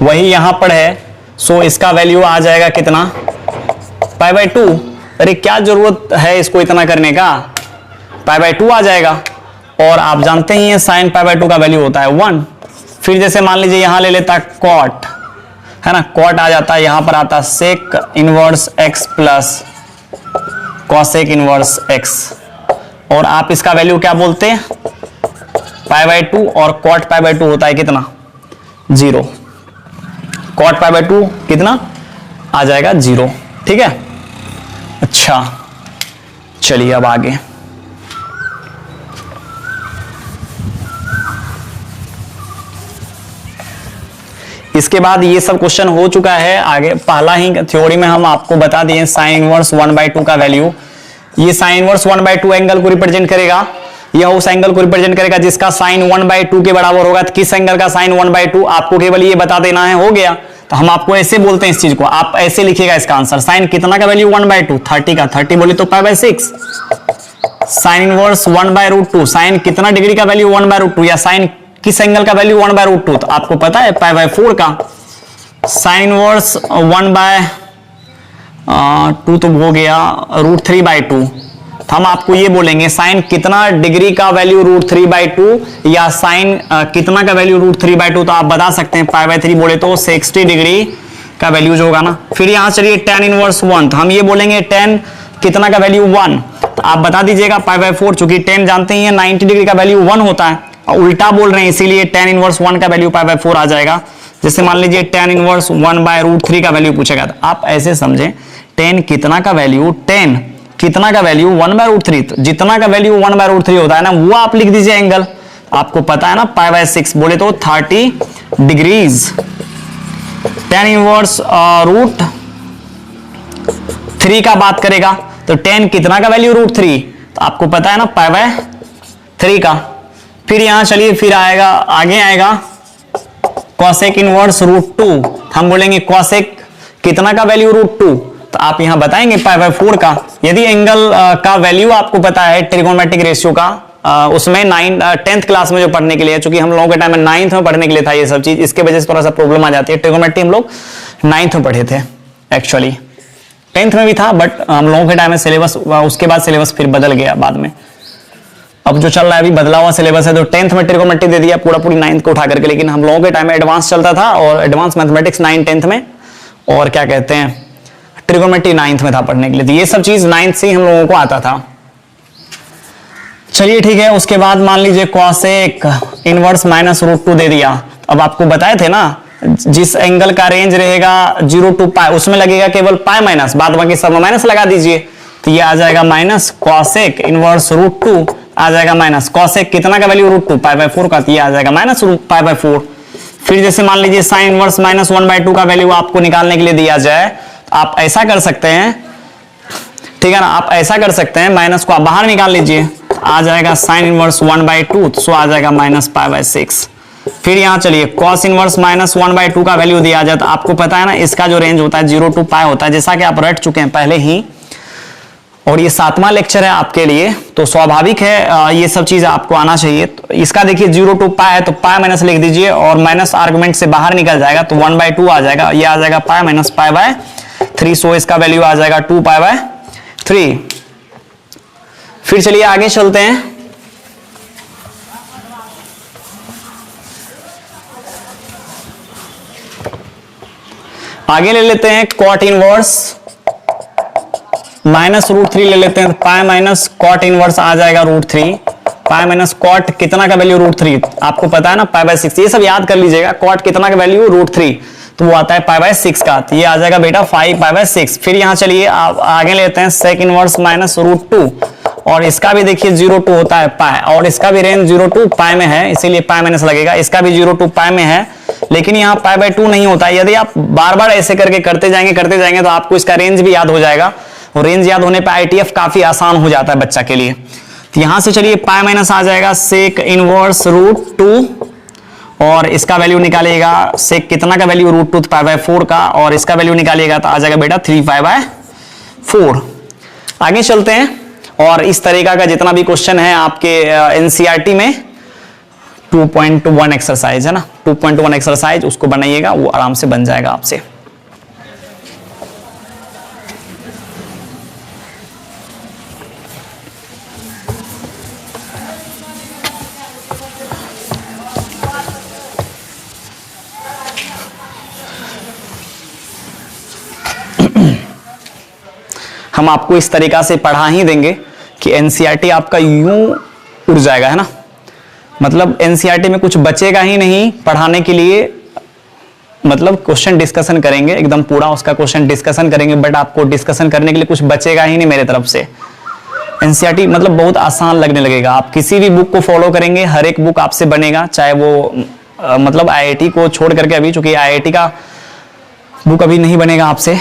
वही यहां पर है, सो इसका वैल्यू आ जाएगा कितना, π/2। अरे क्या जरूरत है इसको इतना करने का, π/2 आ जाएगा। और आप जानते ही हैं साइन π/2 का वैल्यू होता है 1। फिर जैसे मान लीजिए यहां ले लेता कॉट, है ना, कॉट आ जाता है, यहां पर आता sec inverse x plus cosec inverse x, और आप इसका वैल्यू क्या बोलते हैं, π/2, और कॉट π/2 होता है कितना, 0। कॉट π/2 कितना आ जाएगा, 0, ठीक है। अच्छा चलिए अब आगे, इसके बाद ये सब क्वेश्चन हो चुका है। आगे पहला ही थ्योरी में हम आपको बता दिए साइन इनवर्स 1/2 का वैल्यू। ये साइन इनवर्स 1/2 एंगल को रिप्रेजेंट करेगा, यह उस एंगल को रिप्रेजेंट करेगा जिसका साइन 1/2 के बराबर होगा। तो किस एंगल का साइन 1/2 आपको केवल ये बता देना है, हो गया। तो हम आपको ऐसे बोलते हैं इस चीज को, आप ऐसे लिखिएगा इसका आंसर, साइन कितना का वैल्यू 1/2, 30 का, 30 बोले तो π/6। साइन इनवर्स 1/√2, साइन कितना डिग्री का वैल्यू 1/√2, या साइन किस एंगल का वैल्यू 1/√2, तो आपको पता है π/4 का। साइन इनवर्स 1/2 तो हो गया √3/2, तो हम आपको ये बोलेंगे साइन कितना डिग्री का वैल्यू √3/2, या साइन कितना का वैल्यू √3/2, तो आप बता सकते हैं π/3 बोले तो 60 डिग्री का वैल्यू जो होगा ना। फिर यहां चलिए tan इनवर्स 1, तो हम ये बोलेंगे tan कितना का वैल्यू 1, तो आप बता दीजिएगा π/4, चूंकि tan जानते ही है 90 डिग्री का वैल्यू 1 होता है, और उल्टा बोल रहे हैं इसीलिए tan इनवर्स 1 का वैल्यू π/4 आ जाएगा। जैसे मान लीजिए tan इनवर्स 1/√3 का वैल्यू पूछेगा, तो आप ऐसे समझें tan कितना का वैल्यू, tan कितना का वैल्यू 1/√3, तो जितना का वैल्यू 1/√3 होता है ना वो आप लिख दीजिए एंगल, आपको पता है ना π/6 बोले तो 30 डिग्रीज। tan इनवर्स √3 का बात करेगा तो tan कितना का वैल्यू √3, तो आपको पता है ना π/3 का। फिर यहां चलिए फिर आएगा, आगे आएगा कॉसेक इनवर्स √2, हम बोलेंगे कॉसेक कितना का वैल्यू √2, तो आप यहां बताएंगे π/4 का। यदि एंगल का वैल्यू आपको पता है ट्रिगोनोमेट्रिक रेशियो का, उसमें 10th क्लास में जो पढ़ने के लिए, चूंकि हम लोगों के टाइम में 9th में पढ़ने के लिए था ये सब चीज, इसके वजह से थोड़ा सा प्रॉब्लम आ जाती है। ट्रिगोनोमेट्री हम लोग 9th में पढ़े थे, एक्चुअली 10th में भी था, बट हम लोगों के टाइम में सिलेबस, उसके बाद सिलेबस फिर बदल गया बाद में। अब जो चल रहा है अभी बदला हुआ सिलेबस है, तो 10th में ट्रिगोनोमेट्री दे दिया पूरी 9th को उठा करके, लेकिन हम लोगों के टाइम में एडवांस चलता था, और एडवांस मैथमेटिक्स 9th 10th में, और क्या कहते हैं ट्रिगोनोमेट्री 9th में था पढ़ने के लिए। तो ये सब चीज 9th से ही हम लोगों को आता था। चलिए ठीक है, उसके बाद मान लीजिए कॉसेक इनवर्स -√2 दे दिया। अब आपको बताए थे ना जिस एंगल का रेंज रहेगा 0 to π, उसमें लगेगा केवल π-, बाद बाकी सब माइनस लगा दीजिए। तो ये आ जाएगा minus cosec inverse root two आ जाएगा माइनस कॉसेक कितना का value root two pi by 4 का, तो ये आ जाएगा माइनस रूट पाई बाय 4। फिर जैसे मान लीजिए साइन इनवर्स माइनस 1/2 का वैल्यू आपको निकालने के लिए दिया जाए, तो आप ऐसा कर सकते हैं, ठीक है ना, आप ऐसा कर सकते हैं, माइनस को आप बाहर निकाल लीजिए, आ जाएगा साइन इनवर्स 1/2, तो आ जाएगा माइनस पाई बाय 6। फिर यहाँ चलिए कॉस इनवर्स माइनस 1/2 का वैल्यू दिया जाए, तो आपको पता है ना इसका जो रेंज होता है 0 to पाई होता है, जैसा कि आप रट चुके हैं पहले ही, और ये 7वां लेक्चर है आपके लिए, तो स्वाभाविक है ये सब चीज आपको आना चाहिए। तो इसका देखिए 0 to पाई है, तो पाई माइनस लिख दीजिए और माइनस आर्गुमेंट से बाहर निकल जाएगा, तो 1/2 आ जाएगा, ये आ जाएगा पाई माइनस पाई बाय 3, सो इसका वैल्यू आ जाएगा 2 पाई बाय 3। फिर चलिए आगे चलते हैं, आगे ले लेते हैं कॉट इनवर्स माइनस रूट 3 ले लेते हैं, तो पाई माइनस कॉट इनवर्स आ जाएगा रूट 3, पाई माइनस कॉट कितना का वैल्यू रूट 3, आपको पता है ना पाई बाय 6, ये सब याद कर लीजिएगा, कॉट कितना का वैल्यू रूट 3, तो वो आता है पाई बाय 6 का, तो ये आ जाएगा बेटा 5 पाई बाय 6। फिर यहाँ चलिए आप आगे लेते हैं सेक इनवर्स माइनस रूट 2, और इसका भी देखिए 0 to होता है पाई, और इसका भी रेंज 0 to पाई में है, इसीलिए पाई माइनस लगेगा, इसका भी 0 to पाई में है, लेकिन यहाँ पाई बाय 2 नहीं होता है। यदि आप बार बार ऐसे करके करते जाएंगे तो आपको इसका रेंज भी याद हो जाएगा, और रेंज याद होने पे आईटीएफ काफी आसान हो जाता है बच्चा के लिए। तो यहां से चलिए पाई माइनस आ जाएगा सेक इनवर्स रूट 2, और इसका वैल्यू निकालिएगा, सेक कितना का वैल्यू रूट 2 पाई बाय 4 का, और इसका वैल्यू निकालिएगा तो आ जाएगा बेटा 3 पाई बाय 4। आगे चलते हैं, और इस तरीका का जितना भी क्वेश्चन है आपके एनसीईआरटी में 2.1 एक्सरसाइज है ना, 2.1 एक्सरसाइज उसको बनाइएगा, वो आराम से बन जाएगा आपसे। हम आपको इस तरीका से पढ़ा ही देंगे कि एनसीईआरटी आपका यूं उड़ जाएगा, है ना, मतलब एनसीईआरटी में कुछ बचेगा ही नहीं पढ़ाने के लिए, मतलब क्वेश्चन डिस्कशन करेंगे एकदम पूरा उसका क्वेश्चन डिस्कशन करेंगे, बट आपको डिस्कशन करने के लिए कुछ बचेगा ही नहीं मेरे तरफ से। एनसीईआरटी मतलब बहुत आसान लगने लगेगा, आप किसी भी बुक को फॉलो करेंगे हर एक बुक आपसे बनेगा, चाहे वो मतलब आईआईटी को छोड़ करके, अभी चूंकि आईआईटी का बुक अभी नहीं बनेगा आपसे,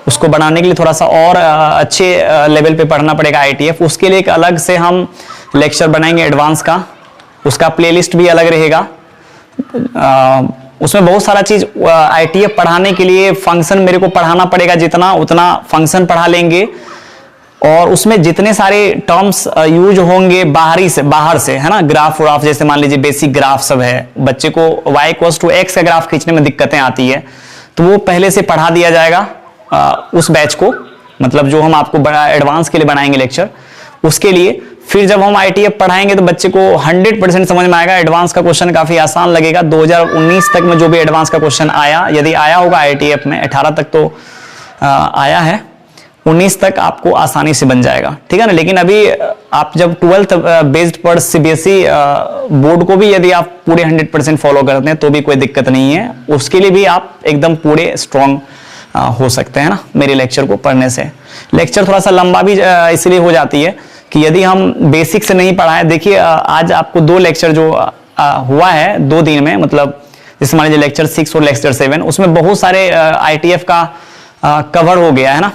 उसको बनाने के लिए थोड़ा सा और अच्छे लेवल पे पढ़ना पड़ेगा आईटीएफ, उसके लिए एक अलग से हम लेक्चर बनाएंगे एडवांस का, उसका प्लेलिस्ट भी अलग रहेगा। उसमें बहुत सारा चीज आईटीएफ पढ़ाने के लिए फंक्शन मेरे को पढ़ाना पड़ेगा, जितना उतना फंक्शन पढ़ा लेंगे, और उसमें जितने सारे टर्म्स यूज होंगे बाहर से है ना, ग्राफ व्राफ, जैसे मान लीजिए बेसिक ग्राफ सब है, बच्चे को y = x का ग्राफ खींचने में दिक्कतें आती है, तो वो पहले से पढ़ा दिया जाएगा उस बैच को, मतलब जो हम आपको बड़ा एडवांस के लिए बनाएंगे लेक्चर, उसके लिए फिर जब हम आईटीएफ पढ़ाएंगे तो बच्चे को 100% समझ में आएगा, एडवांस का क्वेश्चन काफी आसान लगेगा। 2019 तक में जो भी एडवांस का क्वेश्चन आया, यदि आया होगा आईटीएफ में, 18 तक तो आया है, 19 तक आपको आसानी से बन जाएगा, ठीक है ना। लेकिन अभी आप जब 12th बेस्ड पर सीबीएसई बोर्ड को भी यदि आप पूरे 100% फॉलो करते हैं तो भी कोई दिक्कत नहीं है, उसके लिए भी आप एकदम पूरे स्ट्रॉन्ग हो सकते हैं ना मेरे लेक्चर को पढ़ने से। लेक्चर थोड़ा सा लंबा भी इसलिए हो जाती है कि यदि हम बेसिक से नहीं पढ़ाएं, देखिए आज आपको 2 लेक्चर जो हुआ है 2 दिन में, मतलब जैसे मान लीजिए लेक्चर 6 और लेक्चर 7, उसमें बहुत सारे आईटीएफ का कवर हो गया है ना,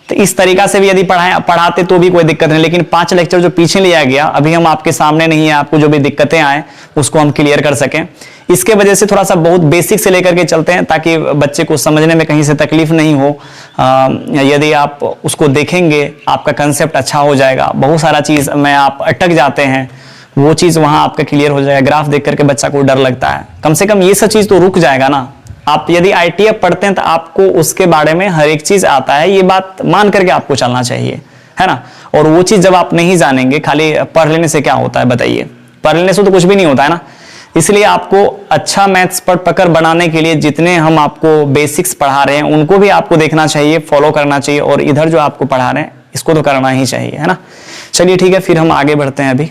तो इस तरीका से भी यदि पढ़ाते तो भी कोई दिक्कत नहीं, लेकिन 5 लेक्चर जो पीछे लिया गया अभी हम आपके सामने नहीं है, आपको जो भी दिक्कतें आए उसको हम क्लियर कर सकें, इसके वजह से थोड़ा सा बहुत बेसिक से लेकर के चलते हैं ताकि बच्चे को समझने में कहीं से तकलीफ नहीं हो। यदि आप उसको देखेंगे आपका कंसेप्ट अच्छा हो जाएगा, बहुत सारा चीज में आप अटक जाते हैं, वो चीज वहां आपका क्लियर हो जाएगा। ग्राफ देख करके बच्चा को डर लगता है, कम से कम ये सब चीज तो रुक जाएगा ना। आप यदि आईटीएफ पढ़ते हैं तो आपको उसके बारे में हर एक चीज आता है, ये बात मान करके आपको चलना चाहिए, है ना। और वो चीज जब आप नहीं जानेंगे, खाली पढ़ लेने से क्या होता है बताइए, पढ़ लेने से तो कुछ भी नहीं होता है ना। इसलिए आपको अच्छा मैथ्स पर पकड़ बनाने के लिए जितने हम आपको बेसिक्स पढ़ा रहे हैं उनको भी आपको देखना चाहिए, फॉलो करना चाहिए, और इधर जो आपको पढ़ा रहे हैं इसको तो करना ही चाहिए, है ना। चलिए ठीक है, फिर हम आगे बढ़ते हैं। अभी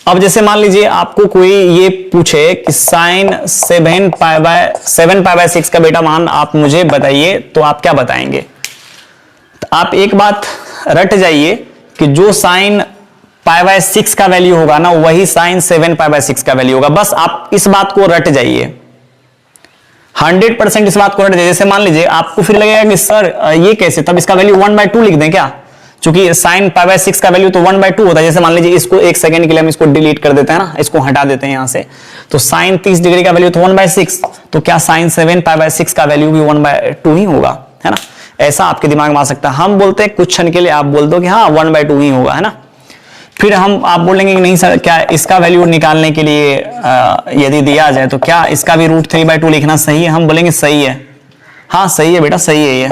अब जैसे मान लीजिए आपको कोई ये पूछे कि साइन 7 पाई बाय 6 का बेटा मान आप मुझे बताइए, तो आप क्या बताएंगे। तो आप एक बात रट जाइए कि जो साइन π/6 का वैल्यू होगा ना वही साइन 7 π/6 का वैल्यू होगा। बस आप इस बात को रट जाइए, 100% इस बात को रट जाइए। जैसे मान लीजिए आपको फिर लगेगा कि सर ये कैसे, तब इसका वैल्यू 1/2 लिख दें क्या, क्योंकि साइन π/6 का वैल्यू तो 1/2 होता है। जैसे मान लीजिए इसको एक सेकंड के लिए हम इसको डिलीट कर देते हैं ना, इसको हटा देते हैं यहां से, तो साइन 30 डिग्री का वैल्यू तो 1/6, तो क्या साइन 7 π/6 का वैल्यू भी 1/2 ही होगा, है ना। ऐसा आपके दिमाग में आ सकता है। हम बोलते हैं कुछ क्षण के लिए आप बोल दो कि हाँ 1/2 ही होगा, है ना। फिर आप बोलेंगे कि नहीं सर, क्या इसका वैल्यू निकालने के लिए यदि दिया जाए तो क्या इसका भी √3/2 लिखना सही है? हम बोलेंगे सही है, हाँ सही है बेटा, सही है ये।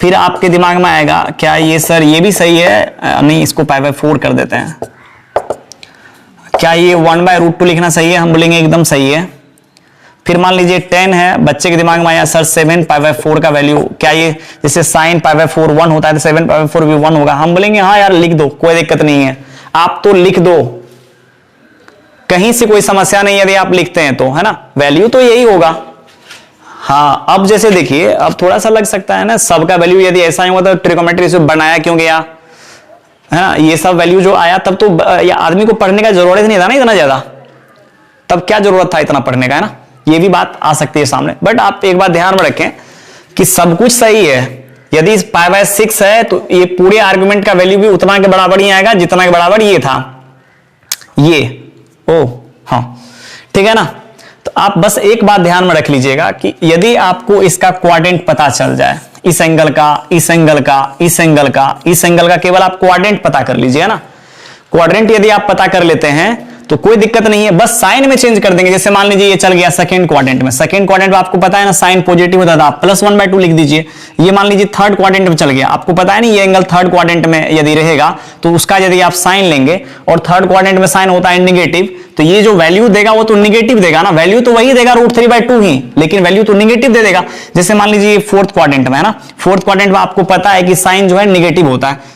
फिर आपके दिमाग में आएगा क्या ये सर ये भी सही है, नहीं इसको π/4 कर देते हैं, क्या ये 1/√2 लिखना सही है? हम बोलेंगे एकदम सही है। फिर मान लीजिए 10 है, बच्चे के दिमाग में आया सर 7 π/4 का वैल्यू, क्या ये जैसे साइन π/4 1 होता है तो 7 π/4 भी 1 होगा? हम बोलेंगे हाँ यार लिख दो, कोई दिक्कत नहीं है, आप तो लिख दो, कहीं से कोई समस्या नहीं यदि आप लिखते हैं तो, है ना, वैल्यू तो यही होगा। हाँ अब जैसे देखिए, अब थोड़ा सा लग सकता है ना सबका वैल्यू यदि ऐसा ही हुआ तो ट्रिग्नोमेट्री से बनाया क्यों गया, है ना। ये सब वैल्यू जो आया तब तो आदमी को पढ़ने का जरूरत नहीं था ना इतना ज्यादा, तब क्या जरूरत था इतना पढ़ने का, है ना। ये भी बात आ सकती है सामने। बट आप एक बात ध्यान में रखें कि सब कुछ सही है, यदि π/6 है तो ये पूरे आर्गुमेंट का वैल्यू भी उतना के बराबर ही आएगा जितना के बराबर ये था, ये हाँ ठीक है ना। तो आप बस एक बात ध्यान में रख लीजिएगा कि यदि आपको इसका क्वाड्रेंट पता चल जाए, इस एंगल का, इस एंगल का, इस एंगल का, इस एंगल का, केवल आप क्वाड्रेंट पता कर लीजिए ना। क्वाड्रेंट यदि आप पता कर लेते हैं तो कोई दिक्कत नहीं है, बस साइन में चेंज कर देंगे। जैसे मान लीजिए ये चल गया सेकंड क्वाड्रेंट में, सेकंड क्वाड्रेंट में आपको पता है ना साइन पॉजिटिव होता था, आप +1/2 लिख दीजिए। ये मान लीजिए थर्ड क्वाड्रेंट में चल गया, आपको पता है ना ये एंगल थर्ड क्वाड्रेंट में यदि रहेगा तो उसका यदि आप साइन लेंगे और थर्ड क्वाड्रेंट में साइन होता है नेगेटिव, तो ये जो वैल्यू देगा वो तो निगेटिव देगा ना, वैल्यू तो वही देगा √3/2 ही, लेकिन वैल्यू तो निगेटिव दे देगा। जैसे मान लीजिए फोर्थ क्वाड्रेंट में है ना, फोर्थ क्वाड्रेंट में आपको पता है कि साइन जो है निगेटिव होता है,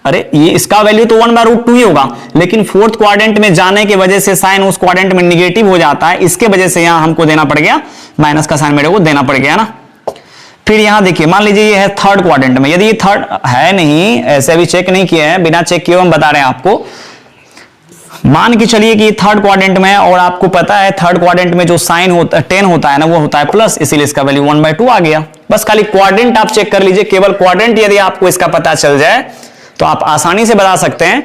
अरे ये इसका वैल्यू तो 1/√2 ही होगा, लेकिन फोर्थ क्वाड्रेंट में जाने की वजह से साइन उस क्वाड्रेंट में निगेटिव हो जाता है, इसके वजह से यहां हमको देना पड़ गया माइनस का साइन, मेरे को देना पड़ गया ना। फिर यहां देखिए मान लीजिए ये है थर्ड क्वाड्रेंट में, यदि ये थर्ड है नहीं, ऐसे अभी चेक नहीं किए हैं, बिना चेक किए हम बता रहे हैं आपको, मान के चलिए कि थर्ड क्वाड्रेंट में है और आपको पता है थर्ड क्वाड्रेंट में जो साइन होता है 10 होता है ना वो होता है प्लस, इसीलिए इसका वैल्यू 1/2 आ गया। बस खाली क्वाड्रेंट आप चेक कर लीजिए, केवल क्वाड्रेंट यदि आपको इसका पता चल जाए तो आप आसानी से बता सकते हैं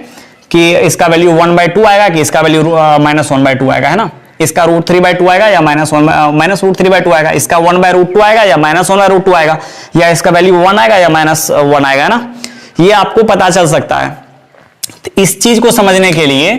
कि इसका वैल्यू 1/2 आएगा कि इसका वैल्यू -1/2 आएगा, है ना। इसका √3/2 आएगा या -√3/2 आएगा, इसका 1/√2 आएगा या -1/√2 आएगा, या इसका वैल्यू 1 आएगा या -1 आएगा, है ना। ये आपको पता चल सकता है। तो इस चीज को समझने के लिए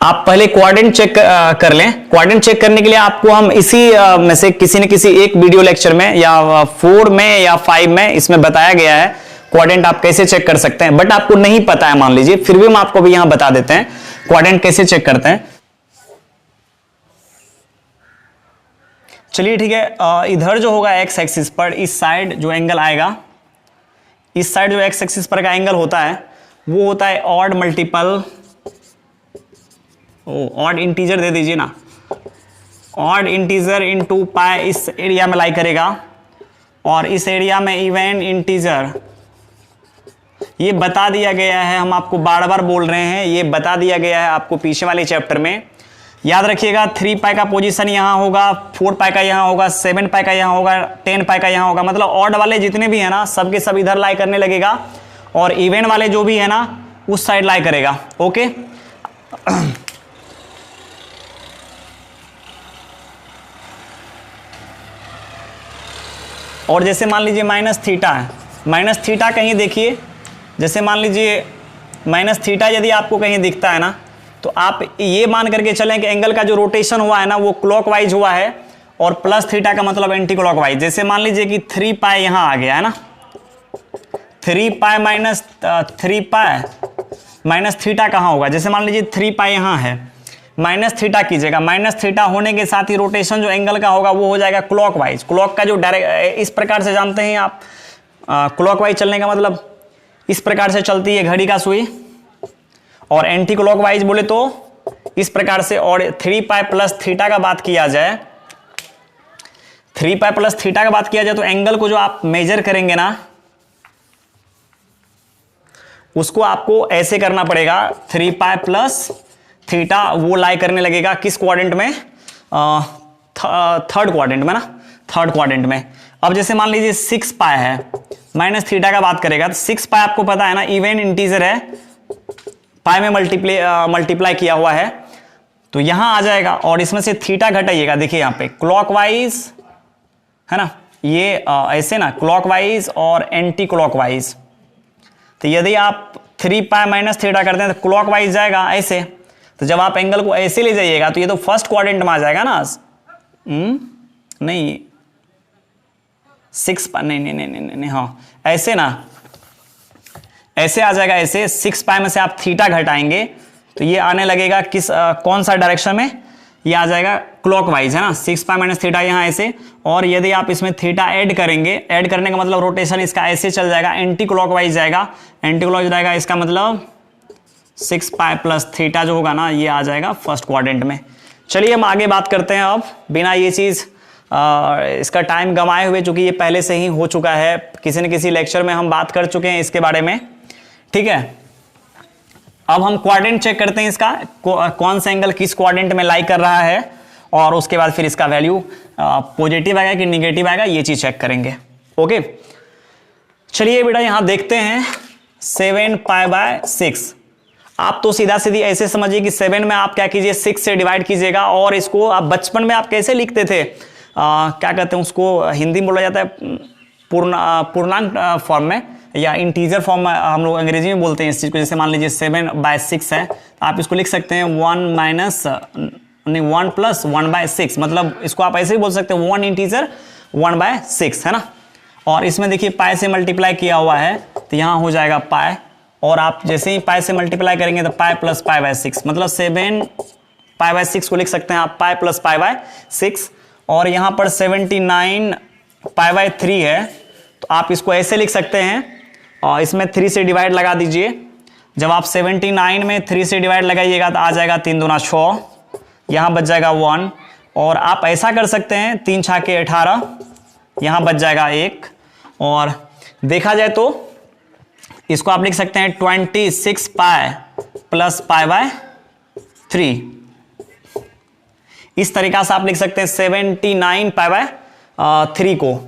आप पहले क्वाड्रेंट चेक कर लें। क्वाड्रेंट चेक करने के लिए आपको हम इसी में से किसी न किसी एक वीडियो लेक्चर में या 4 में या 5 में इसमें बताया गया है क्वाड्रेंट आप कैसे चेक कर सकते हैं, बट आपको नहीं पता है मान लीजिए, फिर भी हम आपको भी यहां बता देते हैं क्वाड्रेंट कैसे चेक करते हैं। चलिए ठीक है, इधर जो होगा एक्स एक्सिस पर इस साइड जो एंगल आएगा, इस साइड जो एक्स एक्सिस पर का एंगल होता है वो होता है ऑड मल्टीपल, ऑड इंटीजर दे दीजिए ना, ऑड इंटीजर इनटू पाई इस एरिया में लाई करेगा, और इस एरिया में इवन इंटीजर, ये बता दिया गया है, हम आपको बार बार बोल रहे हैं, ये बता दिया गया है आपको पीछे वाले चैप्टर में। याद रखिएगा 3 पाई का पोजीशन यहां होगा, 4 पाई का यहां होगा, 7 पाई का यहां होगा, 10 पाई का यहां होगा, मतलब ऑड वाले जितने भी है ना सबके सब इधर लाई करने लगेगा, और इवन वाले जो भी है ना उस साइड लाई करेगा। ओके और जैसे मान लीजिए -θ है, -θ कहीं देखिए, जैसे मान लीजिए -θ यदि आपको कहीं दिखता है ना तो आप ये मान करके चलें कि एंगल का जो रोटेशन हुआ है ना वो क्लॉकवाइज हुआ है, और +θ का मतलब एंटी क्लॉकवाइज। जैसे मान लीजिए कि 3 पाई यहां आ गया है ना, 3 पाई -θ कहां होगा, जैसे मान लीजिए 3 पाई यहां है, -θ कीजिएगा, -θ होने के साथ ही रोटेशन जो एंगल का होगा वो हो जाएगा क्लॉकवाइज। क्लॉक का जो डायरेक्ट इस प्रकार से जानते हैं आप, क्लॉकवाइज चलने का मतलब इस प्रकार से चलती है घड़ी का सुई, और एंटी क्लॉकवाइज बोले तो इस प्रकार से। और 3 पाई +θ का बात किया जाए, 3 पाई +θ का बात किया जाए तो एंगल को जो आप मेजर करेंगे ना, उसको आपको ऐसे करना पड़ेगा, 3 पाई प्लस थीटा वो लाई करने लगेगा किस क्वाड्रेंट में, थर्ड क्वाड्रेंट में ना, थर्ड क्वाड्रेंट में। अब जैसे मान लीजिए 6 पाई है, माइनस थीटा का बात करेगा तो 6 पाई आपको पता है ना इवन इंटीजर है, पाई में मल्टीप्लाई किया हुआ है, तो यहां आ जाएगा और इसमें से थीटा घटाइएगा। देखिए यहां पे क्लॉकवाइज है ना, ये ऐसे ना क्लॉकवाइज और एंटी क्लॉकवाइज। तो यदि आप 3 पाई माइनस थीटा करते हैं तो क्लॉकवाइज जाएगा ऐसे, तो जब आप एंगल को ऐसे ले जाइएगा तो ये तो फर्स्ट क्वाड्रेंट में आ जाएगा ना। नहीं 6 पाई नहीं, हाँ ऐसे ना, ऐसे आ जाएगा ऐसे। 6 पाई में से आप थीटा घटाएंगे तो ये आने लगेगा किस कौन सा डायरेक्शन में, ये आ जाएगा क्लॉकवाइज है ना, 6 पाई माइनस थीटा यहाँ ऐसे। और यदि आप इसमें थीटा ऐड करेंगे, ऐड करने का मतलब रोटेशन इसका ऐसे चल जाएगा, एंटी क्लॉकवाइज जाएगा, एंटी क्लॉकवाइज जाएगा, इसका मतलब 6 पाई प्लस थीटा जो होगा ना ये आ जाएगा फर्स्ट क्वाड्रेंट में। चलिए हम आगे बात करते हैं अब, बिना ये चीज़ इसका टाइम गंवाए हुए, चूंकि ये पहले से ही हो चुका है, किसी न किसी लेक्चर में हम बात कर चुके हैं इसके बारे में, ठीक है। अब हम क्वाड्रेंट चेक करते हैं इसका, कौन सा एंगल किस क्वाड्रेंट में लाई कर रहा है, और उसके बाद फिर इसका वैल्यू पॉजिटिव आएगा कि निगेटिव आएगा ये चीज चेक करेंगे। ओके चलिए बेटा यहां देखते हैं 7 पाई बाय 6। आप तो सीधा सीधी ऐसे समझिए कि 7 में आप क्या कीजिए 6 से डिवाइड कीजिएगा, और इसको आप बचपन में आप कैसे लिखते थे, क्या कहते हैं उसको, हिंदी में बोला जाता है पूर्णांक फॉर्म में या इंटीजर फॉर्म में, हम लोग अंग्रेजी में बोलते हैं इस चीज को। जैसे मान लीजिए 7 बाय 6 है, आप इसको लिख सकते हैं 1 प्लस 1 बाय 6, मतलब इसको आप ऐसे ही बोल सकते हैं 1 इंटीजर 1 बाय 6 है ना। और इसमें देखिए पाई से मल्टीप्लाई किया हुआ है तो यहाँ हो जाएगा पाई, और आप जैसे ही पाई से मल्टीप्लाई करेंगे तो पाई प्लस पाई बाय 6, मतलब 7 पाई बाय 6 को लिख सकते हैं आप पाई प्लस पाई बाय 6। और यहाँ पर 79 पाई बाय 3 है, तो आप इसको ऐसे लिख सकते हैं, और इसमें 3 से डिवाइड लगा दीजिए। जब आप 79 में 3 से डिवाइड लगाइएगा तो आ जाएगा 3 दूना 6, यहाँ बच जाएगा 1। और आप ऐसा कर सकते हैं 3 छाके 18, यहाँ बच जाएगा 1। और देखा जाए तो इसको आप लिख सकते हैं 26 पाई प्लस पाई बाय 3, इस तरीका से आप लिख सकते हैं 79 पाई बाय 3 को।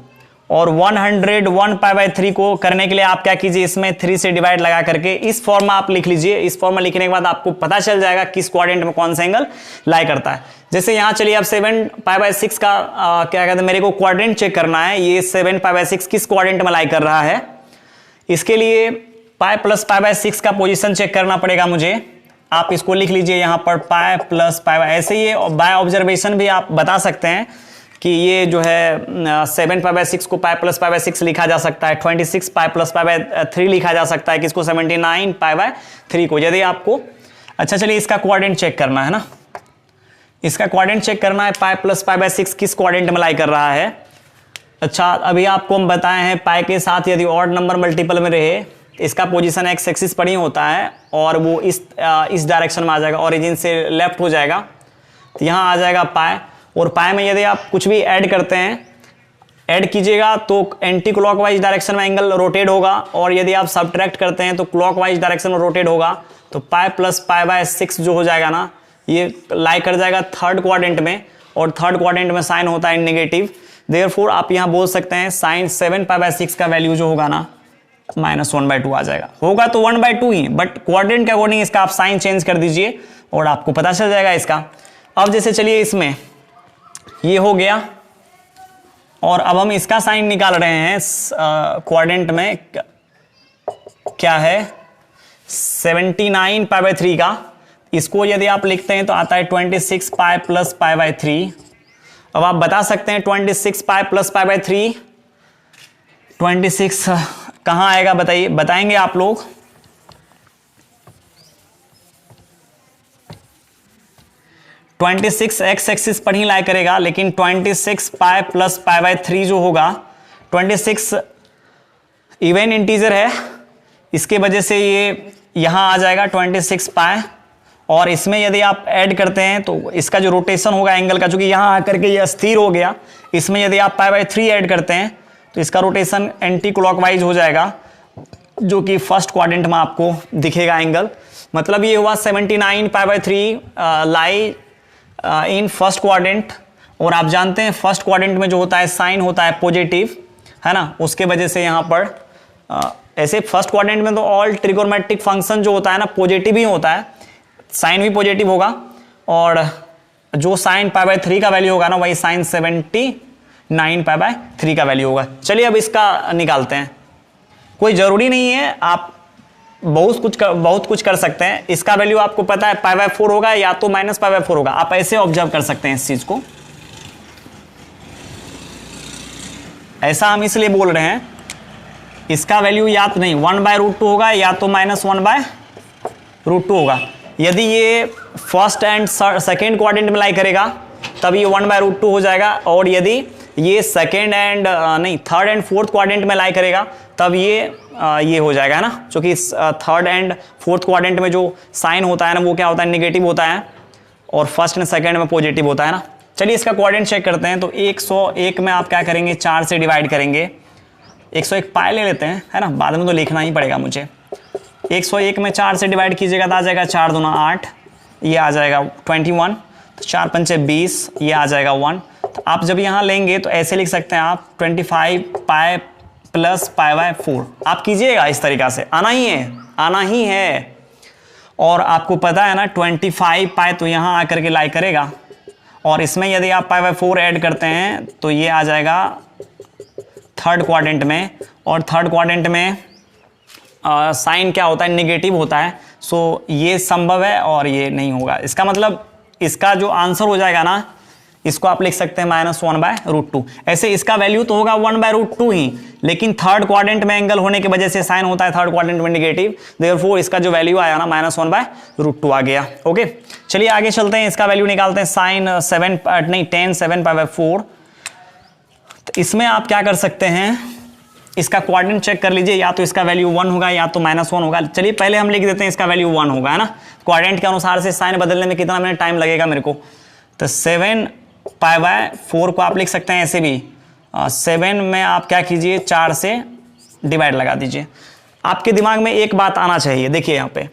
और 101 पाई बाय 3 को करने के लिए आप क्या कीजिए, इसमें 3 से डिवाइड लगा करके इस फॉर्म में आप लिख लीजिए। इस फॉर्म में लिखने के बाद आपको पता चल जाएगा किस क्वाड्रेंट में कौन सा एंगल लाई करता है। जैसे यहाँ चलिए आप 7 पाई बाय 6 का क्या कहते हैं, मेरे को क्वाड्रेंट चेक करना है, ये 7 पाई बाय 6 किस क्वाड्रेंट में लाई कर रहा है। इसके लिए पाई प्लस पाई बाय 6 का पोजीशन चेक करना पड़ेगा मुझे। आप इसको लिख लीजिए यहाँ पर पाई प्लस पाई बाय, ऐसे ही बाय ऑब्जर्वेशन भी आप बता सकते हैं कि ये जो है 7 पाई बाय 6 को पाई प्लस पाई बाय 6 लिखा जा सकता है, 26 पाई प्लस पाई बाय 3 लिखा जा सकता है, किसको 79 पाई बाय 3 को, यदि आपको। अच्छा चलिए इसका क्वाड्रेंट चेक करना है ना, इसका क्वाड्रेंट चेक करना है, पाई प्लस पाई बाय 6 किस क्वाड्रेंट में लाई कर रहा है। अच्छा अभी आपको हम बताए हैं पाई के साथ यदि ऑड नंबर मल्टीपल में रहे, इसका पोजीशन एक्स एक्सिस पर ही होता है, और वो इस डायरेक्शन में आ जाएगा, ओरिजिन से लेफ्ट हो जाएगा, तो यहाँ आ जाएगा पाई। और पाई में यदि आप कुछ भी ऐड करते हैं, ऐड कीजिएगा तो एंटी क्लॉकवाइज डायरेक्शन में एंगल रोटेट होगा, और यदि आप सब्ट्रैक्ट करते हैं तो क्लॉकवाइज डायरेक्शन में रोटेट होगा। तो पाई प्लस पाई बाय 6 जो हो जाएगा ना, ये लाई कर जाएगा थर्ड क्वाड्रेंट में, और थर्ड क्वाड्रेंट में साइन होता है नेगेटिव। देयरफॉर आप यहाँ बोल सकते हैं साइन 7 पाई बाय 6 का वैल्यू जो होगा ना -1/2 आ जाएगा। होगा तो 1/2 ही, बट क्वाड्रेंट के अकॉर्डिंग इसका आप साइन चेंज कर दीजिए और आपको पता चल जाएगा इसका। अब जैसे चलिए इसमें ये हो गया, और अब हम इसका साइन निकाल रहे हैं क्वाड्रेंट में, क्या है 79 पाई बाय 3 का। इसको यदि आप लिखते हैं तो आता है 26 पाई प्लस पाई बाय 3। अब आप बता सकते हैं 26 पाई प्लस पाई बाय 3, 26 कहाँ आएगा बताइए, बताएंगे आप लोग। (26) एक्स एक्सिस पर ही लाई करेगा, लेकिन 26 पाई प्लस पाई बाय 3 जो होगा, 26 इवन इंटीजर है, इसके वजह से ये यहां आ जाएगा 26 पाई। और इसमें यदि आप ऐड करते हैं तो इसका जो रोटेशन होगा एंगल का, चूंकि यहां आकर के ये स्थिर हो गया, इसमें यदि आप पाई बाय 3 ऐड करते हैं तो इसका रोटेशन एंटी क्लॉकवाइज हो जाएगा, जो कि फर्स्ट क्वाड्रेंट में आपको दिखेगा एंगल। मतलब ये हुआ 79 π/3 लाई इन फर्स्ट क्वाड्रेंट। और आप जानते हैं फर्स्ट क्वाड्रेंट में जो होता है साइन होता है पॉजिटिव, है ना, उसके वजह से यहाँ पर ऐसे फर्स्ट क्वाड्रेंट में तो ऑल ट्रिगोनोमेट्रिक फंक्शन जो होता है ना पॉजिटिव ही होता है, साइन भी पॉजिटिव होगा और जो साइन π/3 का वैल्यू होगा ना वही साइन 79 π/3 का वैल्यू होगा। चलिए अब इसका निकालते हैं। कोई ज़रूरी नहीं है, आप बहुत कुछ कर सकते हैं। इसका वैल्यू आपको पता है π/4 होगा या तो -π/4 होगा। आप ऐसे ऑब्जर्व कर सकते हैं इस चीज़ को। ऐसा हम इसलिए बोल रहे हैं, इसका वैल्यू या तो नहीं 1/√2 होगा या तो -1/√2 होगा। यदि ये फर्स्ट एंड सेकेंड क्वाड्रेंट में लाई करेगा तब ये 1/√2 हो जाएगा, और यदि ये सेकेंड एंड नहीं थर्ड एंड फोर्थ क्वाड्रेंट में लाई करेगा तब ये हो जाएगा, है ना, क्योंकि थर्ड एंड फोर्थ क्वाड्रेंट में जो साइन होता है ना वो क्या होता है, नेगेटिव होता है, और फर्स्ट एंड सेकेंड में पॉजिटिव होता है ना। चलिए इसका क्वाड्रेंट चेक करते हैं। तो 101 में आप क्या करेंगे, 4 से डिवाइड करेंगे। 101 पाई ले लेते हैं, है ना, बाद में तो लिखना ही पड़ेगा मुझे। 101 में 4 से डिवाइड कीजिएगा तो आ जाएगा 4 दूना 8, ये आ जाएगा 21, तो 4 पंचे 20, ये आ जाएगा 1। तो आप जब यहाँ लेंगे तो ऐसे लिख सकते हैं आप 25 पाई प्लस π/4। आप कीजिएगा इस तरीक़ा से, आना ही है। और आपको पता है ना 25 पाई तो यहाँ आकर के लाई करेगा, और इसमें यदि आप π/4 ऐड करते हैं तो ये आ जाएगा थर्ड क्वाड्रेंट में, और थर्ड क्वाड्रेंट में साइन क्या होता है, नेगेटिव होता है। सो ये संभव है और ये नहीं होगा। इसका मतलब इसका जो आंसर हो जाएगा ना, इसको आप लिख सकते हैं -1/√2। ऐसे इसका वैल्यू तो होगा 1/√2 ही, लेकिन थर्ड क्वाड्रेंट में एंगल होने की वजह से साइन होता है थर्ड क्वाड्रेंट में नेगेटिव, देयरफॉर इसका जो वैल्यू आया ना -1/√2 आ गया। ओके, चलिए आगे चलते हैं, इसका वैल्यू निकालते हैं। साइन 10 7 π/4। तो इसमें आप क्या कर सकते हैं, इसका क्वाड्रेंट चेक कर लीजिए, या तो इसका वैल्यू 1 होगा या तो -1 होगा। चलिए पहले हम लिख देते हैं इसका वैल्यू 1 होगा, है ना। क्वाड्रेंट के अनुसार से साइन बदलने में कितना मिनट टाइम लगेगा मेरे को, तो 7 π/4 को आप लिख सकते हैं ऐसे भी। 7 में आप क्या कीजिए, 4 से डिवाइड लगा दीजिए। आपके दिमाग में एक बात आना चाहिए, देखिए यहाँ पे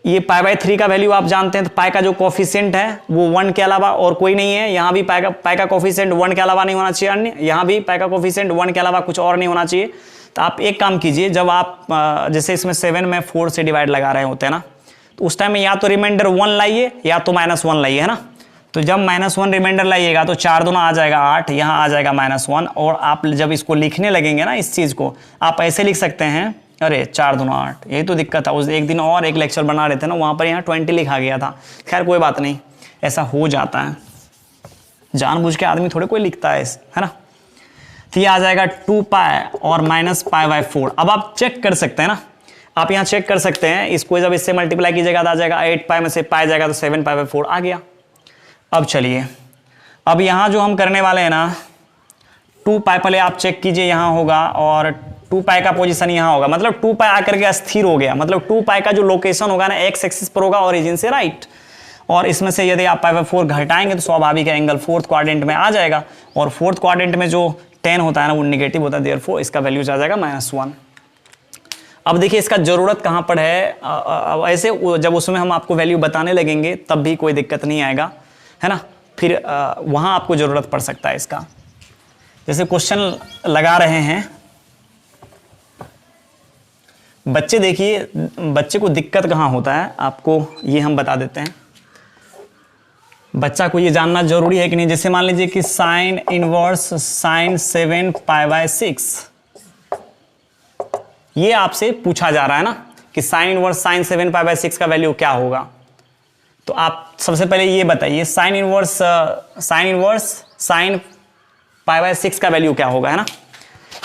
ये π/3 का वैल्यू आप जानते हैं, तो पाई का जो कोफिशिएंट है वो 1 के अलावा और कोई नहीं है। यहाँ भी पाई का कोफिशिएंट 1 के अलावा नहीं होना चाहिए, अन्य यहाँ भी पाई का कोफिशिएंट 1 के अलावा कुछ और नहीं होना चाहिए। तो आप एक काम कीजिए, जब आप जैसे इसमें 7 में 4 से डिवाइड लगा रहे होते हैं ना, तो उस टाइम में या तो रिमाइंडर 1 लाइए या तो -1 लाइए, है ना। तो जब -1 रिमाइंडर लाइएगा तो 4 दूना आ जाएगा 8, यहाँ आ जाएगा -1। और आप जब इसको लिखने लगेंगे ना इस चीज़ को, आप ऐसे लिख सकते हैं, अरे 4 दूना 8, यही तो दिक्कत था। उस एक दिन और एक लेक्चर बना रहे थे ना, वहाँ पर यहाँ 20 लिखा गया था। खैर कोई बात नहीं, ऐसा हो जाता है, जानबूझ के आदमी थोड़े कोई लिखता है ना। तो ये आ जाएगा 2 पाई और -π/4। अब आप चेक कर सकते हैं ना, आप यहाँ चेक कर सकते हैं, इसको जब इससे मल्टीप्लाई कीजिएगा तो आ जाएगा 8 पाई में से पाई जाएगा तो 7 π/4 आ गया। अब चलिए, अब यहाँ जो हम करने वाले हैं ना, 2 पाई पहले आप चेक कीजिए यहाँ होगा, और 2 पाई का पोजीशन यहाँ होगा, मतलब 2 पाई आकर के अस्थिर हो गया। मतलब 2 पाई का जो लोकेशन होगा ना एक्स एक्सिस पर होगा, ओरिजिन से राइट। और इसमें से यदि आप π/4 घटाएंगे तो स्वाभाविक एंगल फोर्थ क्वाड्रेंट में आ जाएगा, और फोर्थ क्वाड्रेंट में जो 10 होता है ना वो नेगेटिव होता है, देयरफॉर इसका वैल्यू आ जाएगा -1। अब देखिए इसका जरूरत कहाँ पर है, ऐसे जब उसमें हम आपको वैल्यू बताने लगेंगे तब भी कोई दिक्कत नहीं आएगा, है ना। फिर वहाँ आपको ज़रूरत पड़ सकता है इसका। जैसे क्वेश्चन लगा रहे हैं बच्चे, देखिए बच्चे को दिक्कत कहाँ होता है आपको ये हम बता देते हैं। बच्चा को ये जानना जरूरी है कि नहीं। जैसे मान लीजिए कि साइन इनवर्स साइन 7 π/6, ये आपसे पूछा जा रहा है ना कि साइन इनवर्स साइन 7 π/6 का वैल्यू क्या होगा। तो आप सबसे पहले ये बताइए साइन इनवर्स साइन π/6 का वैल्यू क्या होगा, है ना।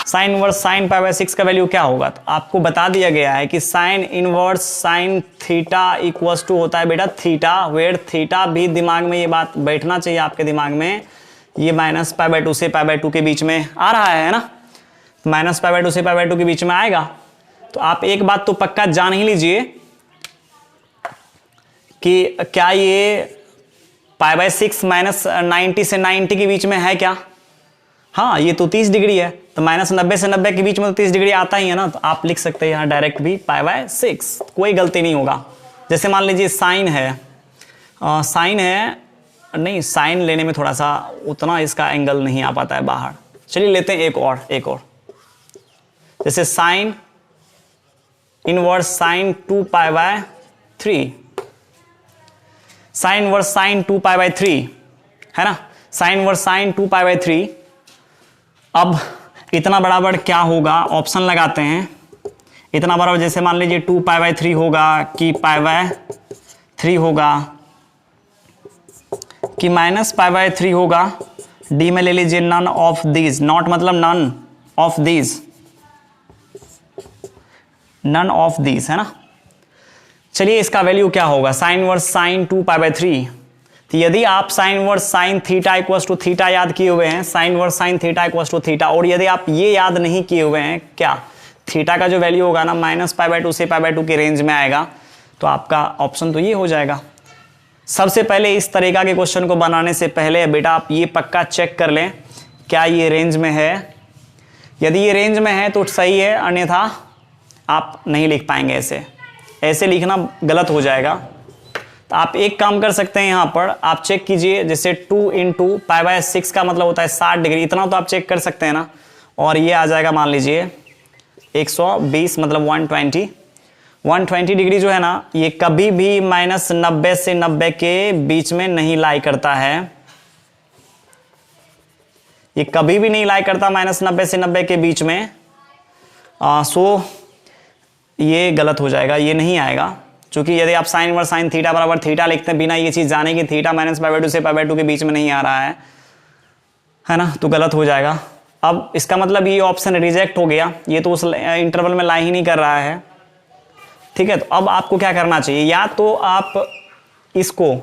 साइन इनवर्स साइन π/6 का वैल्यू क्या होगा, तो आपको बता दिया गया है कि sine inverse sine theta equals to होता है बेटा थीटा, वेयर थीटा भी दिमाग में ये बात बैठना चाहिए आपके दिमाग में। ये -π/2 से π/2 के बीच में आ रहा है ना, -π/2 से π/2 के बीच में आएगा। तो आप एक बात तो पक्का जान ही लीजिए कि क्या ये π/6 -90 से 90 के बीच में है क्या। हाँ ये तो 30 डिग्री है, तो -90 से 90 के बीच में तो 30 डिग्री आता ही है ना, तो आप लिख सकते हैं यहाँ डायरेक्ट भी π/6, कोई गलती नहीं होगा। जैसे मान लीजिए साइन है, साइन है नहीं, साइन लेने में थोड़ा सा उतना इसका एंगल नहीं आ पाता है बाहर। चलिए लेते हैं एक और, जैसे sine inverse sine 2π/3, sine inverse sine 2π/3 है ना, साइन इनवर्स साइन 2π/3। अब इतना बराबर क्या होगा, ऑप्शन लगाते हैं। इतना बराबर जैसे मान लीजिए 2π/3 होगा कि π/3 होगा कि -π/3 होगा। डी में ले लीजिए नन ऑफ दीज, नॉट मतलब none of these, none of these है ना। चलिए इसका वैल्यू क्या होगा, साइन इनवर्स साइन 2π/3। तो यदि आप sine inverse sine theta equals to theta याद किए हुए हैं, sine inverse sine theta equals to theta, और यदि आप ये याद नहीं किए हुए हैं क्या, थीटा का जो वैल्यू होगा ना -π/2 से π/2 के रेंज में आएगा, तो आपका ऑप्शन तो ये हो जाएगा। सबसे पहले इस तरीका के क्वेश्चन को बनाने से पहले बेटा आप ये पक्का चेक कर लें क्या ये रेंज में है। यदि ये रेंज में है तो सही है, अन्यथा आप नहीं लिख पाएंगे। ऐसे लिखना गलत हो जाएगा। तो आप एक काम कर सकते हैं, यहाँ पर आप चेक कीजिए, जैसे 2 × π/6 का मतलब होता है 60 डिग्री, इतना तो आप चेक कर सकते हैं ना। और ये आ जाएगा मान लीजिए 120 मतलब 120 डिग्री जो है ना, ये कभी भी -90 से 90 के बीच में नहीं लाई करता है। ये कभी भी नहीं लाई करता -90 से 90 के बीच में। सो ये गलत हो जाएगा, ये नहीं आएगा, क्योंकि यदि आप साइन इनवर्स साइन थीटा बराबर थीटा लिखते हैं बिना ये चीज़ जाने कि थीटा -π/2 से π/2 के बीच में नहीं आ रहा है ना, तो गलत हो जाएगा। अब इसका मतलब ये ऑप्शन रिजेक्ट हो गया, ये तो उस इंटरवल में लाई ही नहीं कर रहा है। ठीक है, तो अब आपको क्या करना चाहिए, या तो आप इसको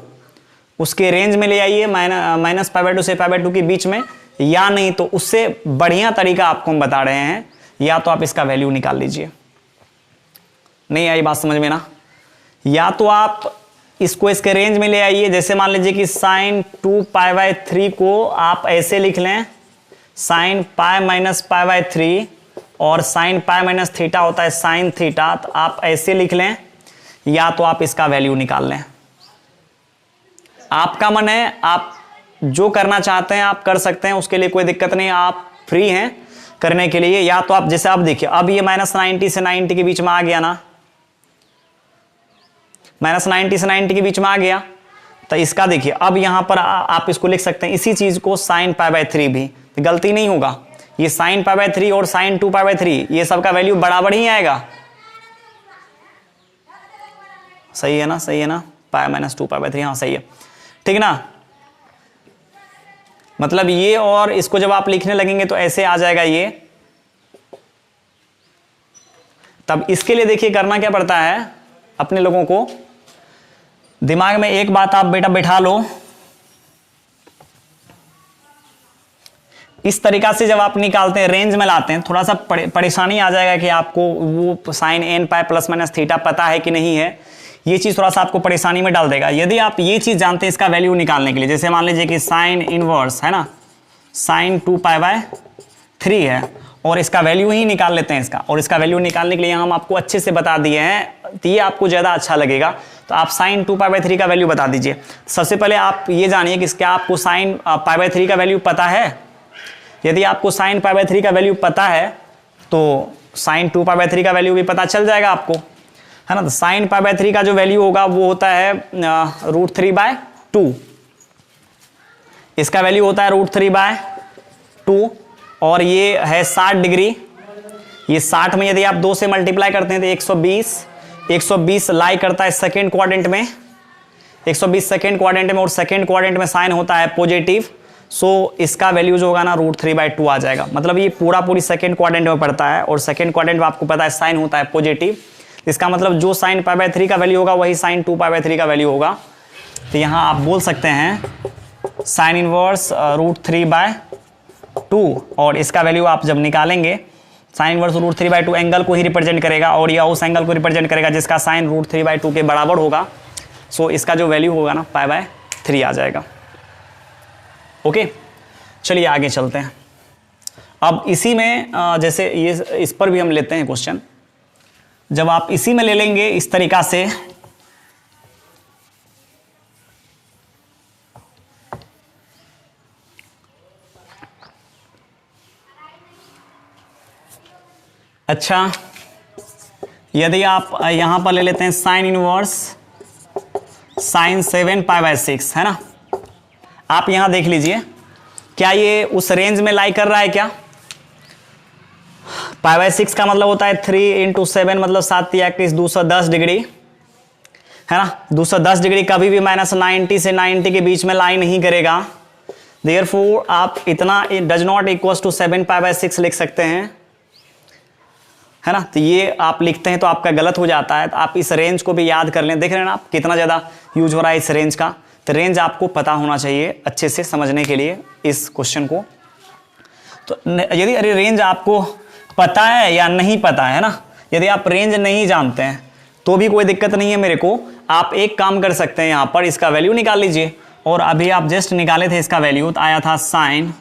उसके रेंज में ले आइए -π/2 से π/2 के बीच में, या नहीं तो उससे बढ़िया तरीका आपको हम बता रहे हैं, या तो आप इसका वैल्यू निकाल लीजिए। नहीं आई बात समझ में ना, या तो आप इसको इसके रेंज में ले आइए। जैसे मान लीजिए कि साइन 2π/3 को आप ऐसे लिख लें, साइन π - π/3, और साइन π - थीटा होता है साइन थीटा, तो आप ऐसे लिख लें, या तो आप इसका वैल्यू निकाल लें। आपका मन है, आप जो करना चाहते हैं आप कर सकते हैं, उसके लिए कोई दिक्कत नहीं, आप फ्री हैं करने के लिए। या तो आप जैसे आप देखिए, अब ये -90 से 90 के बीच में आ गया ना, -90 से 90 के बीच में आ गया, तो इसका देखिए अब यहां पर आप इसको लिख सकते हैं इसी चीज को साइन π/3 भी, तो गलती नहीं होगा। ये साइन π/3 और साइन 2π/3 ये सब का वैल्यू बराबर ही आएगा। सही है ना, सही है ना, π - 2π/3, हाँ सही है, ठीक ना। मतलब ये और इसको जब आप लिखने लगेंगे तो ऐसे आ जाएगा ये। तब इसके लिए देखिए करना क्या पड़ता है, अपने लोगों को दिमाग में एक बात आप बेटा बैठा लो, इस तरीका से जब आप निकालते हैं रेंज में लाते हैं, थोड़ा सा परेशानी आ जाएगा कि आपको वो साइन n π ± थीटा पता है कि नहीं है, ये चीज थोड़ा सा आपको परेशानी में डाल देगा। यदि आप ये चीज जानते हैं इसका वैल्यू निकालने के लिए, जैसे मान लीजिए कि साइन इनवर्स है ना, साइन 2π/3 है, और इसका वैल्यू ही निकाल लेते हैं इसका, और इसका वैल्यू निकालने के लिए हम आपको अच्छे से बता दिए हैं, तो ये आपको ज़्यादा अच्छा लगेगा। तो आप साइन 2π/3 का वैल्यू बता दीजिए। सबसे पहले आप ये जानिए कि क्या आपको साइन π/3 का वैल्यू पता है। यदि आपको साइन π/3 का वैल्यू पता है तो साइन 2π/3 का वैल्यू भी पता चल जाएगा आपको, है ना। तो साइन π/3 का जो वैल्यू होगा वो होता है √3/2, इसका वैल्यू होता है √3/2, और ये है 60 डिग्री। ये 60 में यदि आप 2 से मल्टीप्लाई करते हैं तो 120 लाई करता है सेकेंड क्वाड्रेंट में, 120 सेकेंड क्वाड्रेंट में, और सेकेंड क्वाड्रेंट में साइन होता है पॉजिटिव। सो इसका वैल्यू जो होगा ना √3/2 आ जाएगा। मतलब ये पूरी सेकेंड क्वाड्रेंट में पड़ता है, और सेकेंड क्वाड्रेंट में आपको पता है साइन होता है पॉजिटिव। इसका मतलब जो साइन π/3 का वैल्यू होगा वही साइन 2π/3 का वैल्यू होगा। तो यहाँ आप बोल सकते हैं साइन इनवर्स √3/2, और इसका वैल्यू आप जब निकालेंगे, साइन इनवर्स √3/2 एंगल को ही रिप्रेजेंट करेगा, और यह उस एंगल को रिप्रेजेंट करेगा जिसका साइन √3/2 के बराबर होगा। सो इसका जो वैल्यू होगा ना π/3 आ जाएगा। ओके, चलिए आगे चलते हैं। अब इसी में जैसे ये इस पर भी हम लेते हैं क्वेश्चन, जब आप इसी में ले लेंगे इस तरीका से, अच्छा यदि आप यहां पर ले लेते हैं sine inverse sign 7 pi by 6, है ना, आप यहां देख लीजिए क्या ये उस रेंज में लाई कर रहा है क्या? पाई बाय 6 का मतलब होता है 3 × 7 मतलब 7 या 210 डिग्री, है ना। 210 डिग्री कभी भी -90 से 90 के बीच में लाई नहीं करेगा। देयरफॉर आप इतना does not equals to 7 pi by 6 लिख सकते हैं, है ना। तो ये आप लिखते हैं तो आपका गलत हो जाता है। तो आप इस रेंज को भी याद कर लें। देख रहे हैं ना आप कितना ज़्यादा यूज हो रहा है इस रेंज का। तो रेंज आपको पता होना चाहिए अच्छे से समझने के लिए इस क्वेश्चन को। तो यदि अरे रेंज आपको पता है या नहीं पता है ना, यदि आप रेंज नहीं जानते हैं तो भी कोई दिक्कत नहीं है मेरे को। आप एक काम कर सकते हैं, यहाँ पर इसका वैल्यू निकाल लीजिए। और अभी आप जस्ट निकाले थे इसका वैल्यू, तो आया था साइन,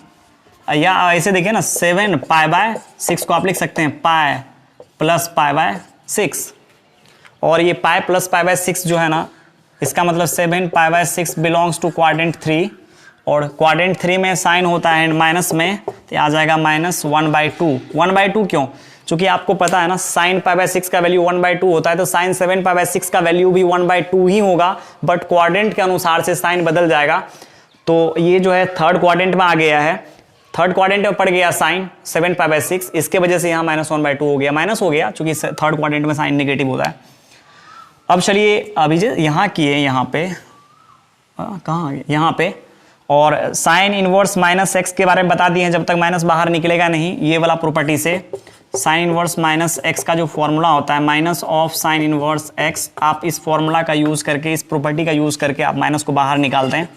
या ऐसे देखिए ना 7 पाई बाय 6 को आप लिख सकते हैं पाई प्लस पाई बाय 6। और ये पाई प्लस पाई बाय 6 जो है ना, इसका मतलब 7 pi by 6 belongs to quadrant 3। और क्वाड्रेंट 3 में साइन होता है माइनस में, तो आ जाएगा -1/2। 1/2 क्यों? क्योंकि आपको पता है ना साइन पाई बाय 6 का वैल्यू 1/2 होता है, तो साइन 7 पाई बाय 6 का वैल्यू भी 1/2 ही होगा, बट क्वाड्रेंट के अनुसार से साइन बदल जाएगा। तो ये जो है थर्ड क्वाड्रेंट में आ गया है, थर्ड क्वाड्रेंट में पड़ गया साइन 7 पाई बाय 6, इसके वजह से यहाँ -1/2 हो गया, माइनस हो गया क्योंकि थर्ड क्वाड्रेंट में साइन नेगेटिव होता है। अब चलिए अभी जो यहाँ किए, यहाँ पे कहाँ यहाँ पे, और साइन इनवर्स -x के बारे में बता दिए हैं, जब तक माइनस बाहर निकलेगा नहीं ये वाला प्रॉपर्टी से। साइन इनवर्स -x का जो फॉर्मूला होता है minus of sine inverse x, आप इस फॉर्मूला का यूज करके, इस प्रॉपर्टी का यूज करके आप माइनस को बाहर निकालते हैं,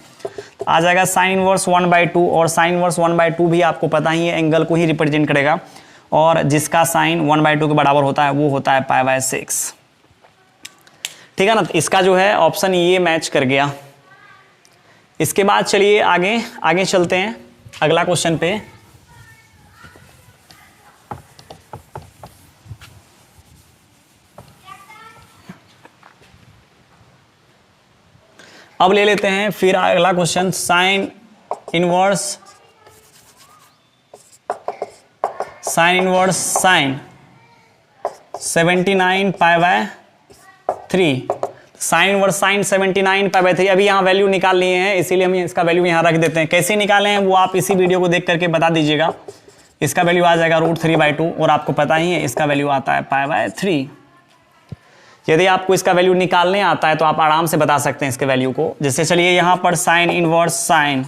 आ जाएगा साइन इनवर्स 1/2। और साइन इनवर्स 1/2 भी आपको पता ही है एंगल को ही रिप्रेजेंट करेगा, और जिसका साइन 1/2 के बराबर होता है वो होता है पाई बाय 6, ठीक है ना। तो इसका जो है ऑप्शन ये मैच कर गया। इसके बाद चलिए आगे चलते हैं अगला क्वेश्चन पे। अब ले लेते हैं फिर अगला question, sign inverse sign 79 pi by 3। Sign inverse sign 79 pi by 3। अभी यहाँ वैल्यू निकाल लिए हैं, इसीलिए हम इसका वैल्यू यहाँ रख देते हैं। कैसे निकाले हैं वो आप इसी वीडियो को देख करके बता दीजिएगा। इसका वैल्यू आ जाएगा √3/2, और आपको पता ही है इसका वैल्यू आता है पाई बाय 3। यदि आपको इसका वैल्यू निकालने आता है तो आप आराम से बता सकते हैं इसके वैल्यू को। जैसे चलिए यहाँ पर sine inverse sign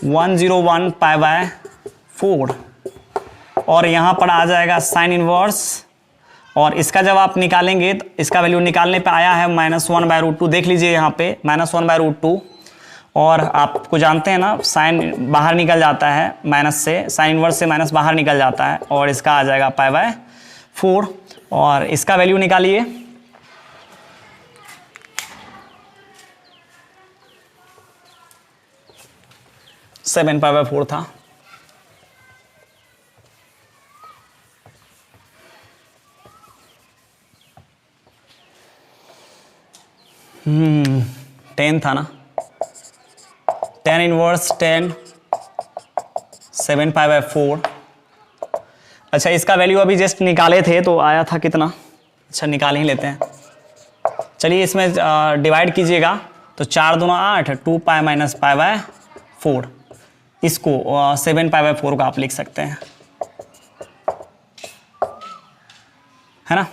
101 pi by 4, और यहाँ पर आ जाएगा साइन इनवर्स, और इसका जब आप निकालेंगे तो इसका वैल्यू निकालने पे आया है -1/√2। देख लीजिए यहाँ पे -1/√2, और आपको जानते हैं ना साइन बाहर निकल जाता है माइनस से, साइन इनवर्स से माइनस बाहर निकल जाता है, और इसका आ जाएगा पाई बाय 4। और इसका वैल्यू निकालिए, सेवन पाई बाय 4 था। टेन था ना, 10 इनवर्स 10 7 पाई बाय 4। अच्छा इसका वैल्यू अभी जस्ट निकाले थे तो आया था कितना, अच्छा निकाल ही लेते हैं। चलिए इसमें डिवाइड कीजिएगा, तो 4 दूना 8, 2 पाई माइनस पाई बाय 4। इसको 7 पाई बाय 4 का आप लिख सकते हैं, है ना।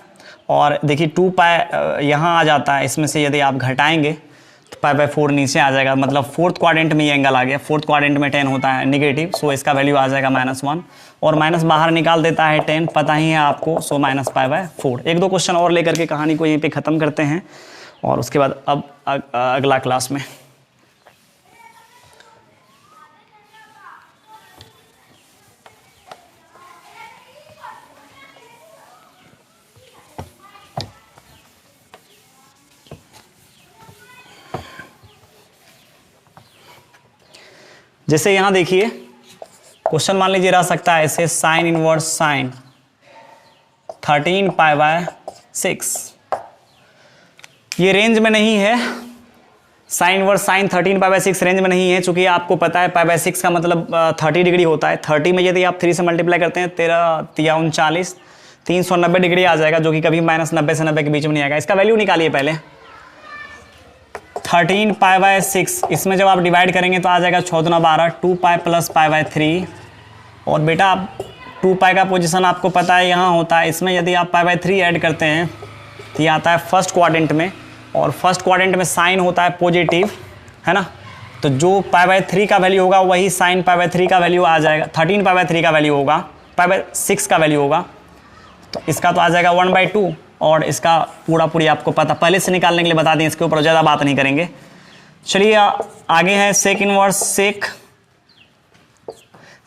और देखिए 2 पाई यहाँ आ जाता है, इसमें से यदि आप घटाएंगे तो पाई बाय 4 नीचे आ जाएगा, मतलब फोर्थ क्वाड्रेंट में ये एंगल आ गया। फोर्थ क्वाड्रेंट में 10 होता है नेगेटिव, सो इसका वैल्यू आ जाएगा -1, और माइनस बाहर निकाल देता है 10, पता ही है आपको, सो माइनस पाई बाय 4। एक दो क्वेश्चन और लेकर के कहानी को यहीं पे ख़त्म करते हैं, और उसके बाद अब अगला क्लास में। जैसे यहाँ देखिए क्वेश्चन मान लीजिए रह सकता है ऐसे, साइन इनवर्स साइन 13π/6, ये रेंज में नहीं है। साइन इनवर्स साइन 13π/6 रेंज में नहीं है, चूंकि आपको पता है π/6 का मतलब 30 डिग्री होता है। 30 में यदि आप 3 से मल्टीप्लाई करते हैं 13 या 39, 390 डिग्री आ जाएगा, जो कि कभी -90 से 90 के बीच में नहीं आएगा। इसका वैल्यू निकालिए पहले। 13π/6 इसमें जब आप डिवाइड करेंगे तो आ जाएगा 6 दूना 12, 2π + π/3। और बेटा 2π का पोजीशन आपको पता है यहाँ होता है, इसमें यदि आप π/3 ऐड करते हैं तो ये आता है फर्स्ट क्वाड्रेंट में, और फर्स्ट क्वाड्रेंट में साइन होता है पॉजिटिव, है ना। तो जो π/3 का वैल्यू होगा वही साइन π/3 का वैल्यू आ जाएगा, 13π/3 का वैल्यू होगा, π/6 का वैल्यू होगा। तो इसका तो आ जाएगा 1/2, और इसका पूरी आपको पता पहले से निकालने के लिए बता दें, इसके ऊपर ज़्यादा बात नहीं करेंगे। चलिए आगे है सेक इनवर्स सेक।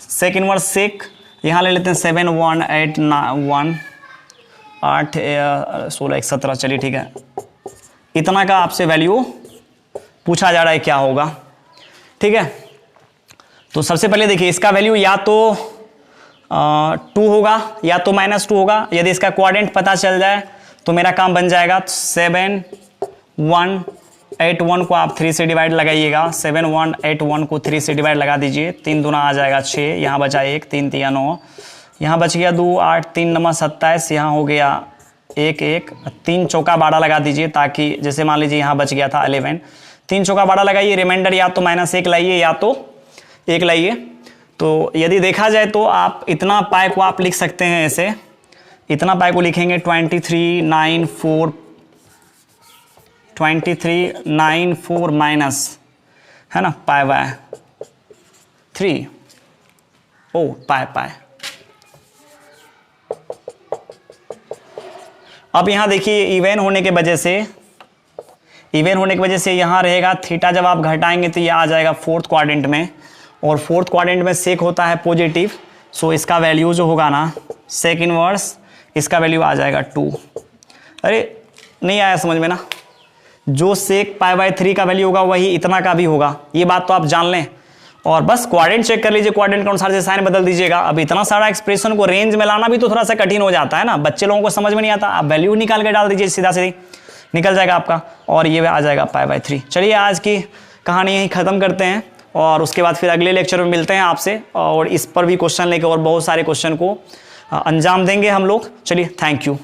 सेक इनवर्स सेक यहाँ ले लेते हैं 7 1 8 1 8 16 1 17। चलिए ठीक है, इतना का आपसे वैल्यू पूछा जा रहा है क्या होगा, ठीक है। तो सबसे पहले देखिए इसका वैल्यू या तो 2 होगा या तो -2 होगा। यदि इसका क्वाड्रेंट पता चल जाए तो मेरा काम बन जाएगा। 7 1 8 1 को आप 3 से डिवाइड लगाइएगा, 7 1 8 1 को 3 से डिवाइड लगा दीजिए, 3 दूना आ जाएगा 6, यहाँ बचा 1, 3 3 9, यहाँ बच गया 2 8 3 9 27, यहाँ हो गया 1 1, 3 चौका 12 लगा दीजिए, ताकि जैसे मान लीजिए यहाँ बच गया था 11, 3 चौका 12 लगाइए, रिमाइंडर या तो -1 लाइए या तो 1 लाइए। तो यदि देखा जाए तो आप इतना पाई को आप लिख सकते हैं ऐसे, इतना पाई को लिखेंगे 23 9 4 माइनस, है ना, π/3, ओ पाई। अब यहाँ देखिए इवन होने के वजह से यहाँ रहेगा थीटा, जब आप घटाएंगे तो ये आ जाएगा फोर्थ क्वाड्रेंट में, और फोर्थ क्वाड्रेंट में सेक होता है पॉजिटिव। सो इसका वैल्यू जो होगा ना सेक इनवर्स, इसका वैल्यू आ जाएगा 2। अरे नहीं आया समझ में ना, जो सेक π/3 का वैल्यू होगा वही इतना का भी होगा, ये बात तो आप जान लें। और बस क्वाड्रेंट चेक कर लीजिए, क्वाड्रेंट के अनुसार से साइन बदल दीजिएगा। अब इतना सारा एक्सप्रेशन को रेंज में लाना भी तो थोड़ा सा कठिन हो जाता है ना, बच्चे लोगों को समझ में नहीं आता। आप वैल्यू निकाल के डाल दीजिए, सीधा सीधी निकल जाएगा आपका, और ये आ जाएगा π/3। चलिए आज की कहानी यहीं ख़त्म करते हैं, और उसके बाद फिर अगले लेक्चर में मिलते हैं आपसे, और इस पर भी क्वेश्चन लेकर और बहुत सारे क्वेश्चन को अंजाम देंगे हम लोग। चलिए, थैंक यू।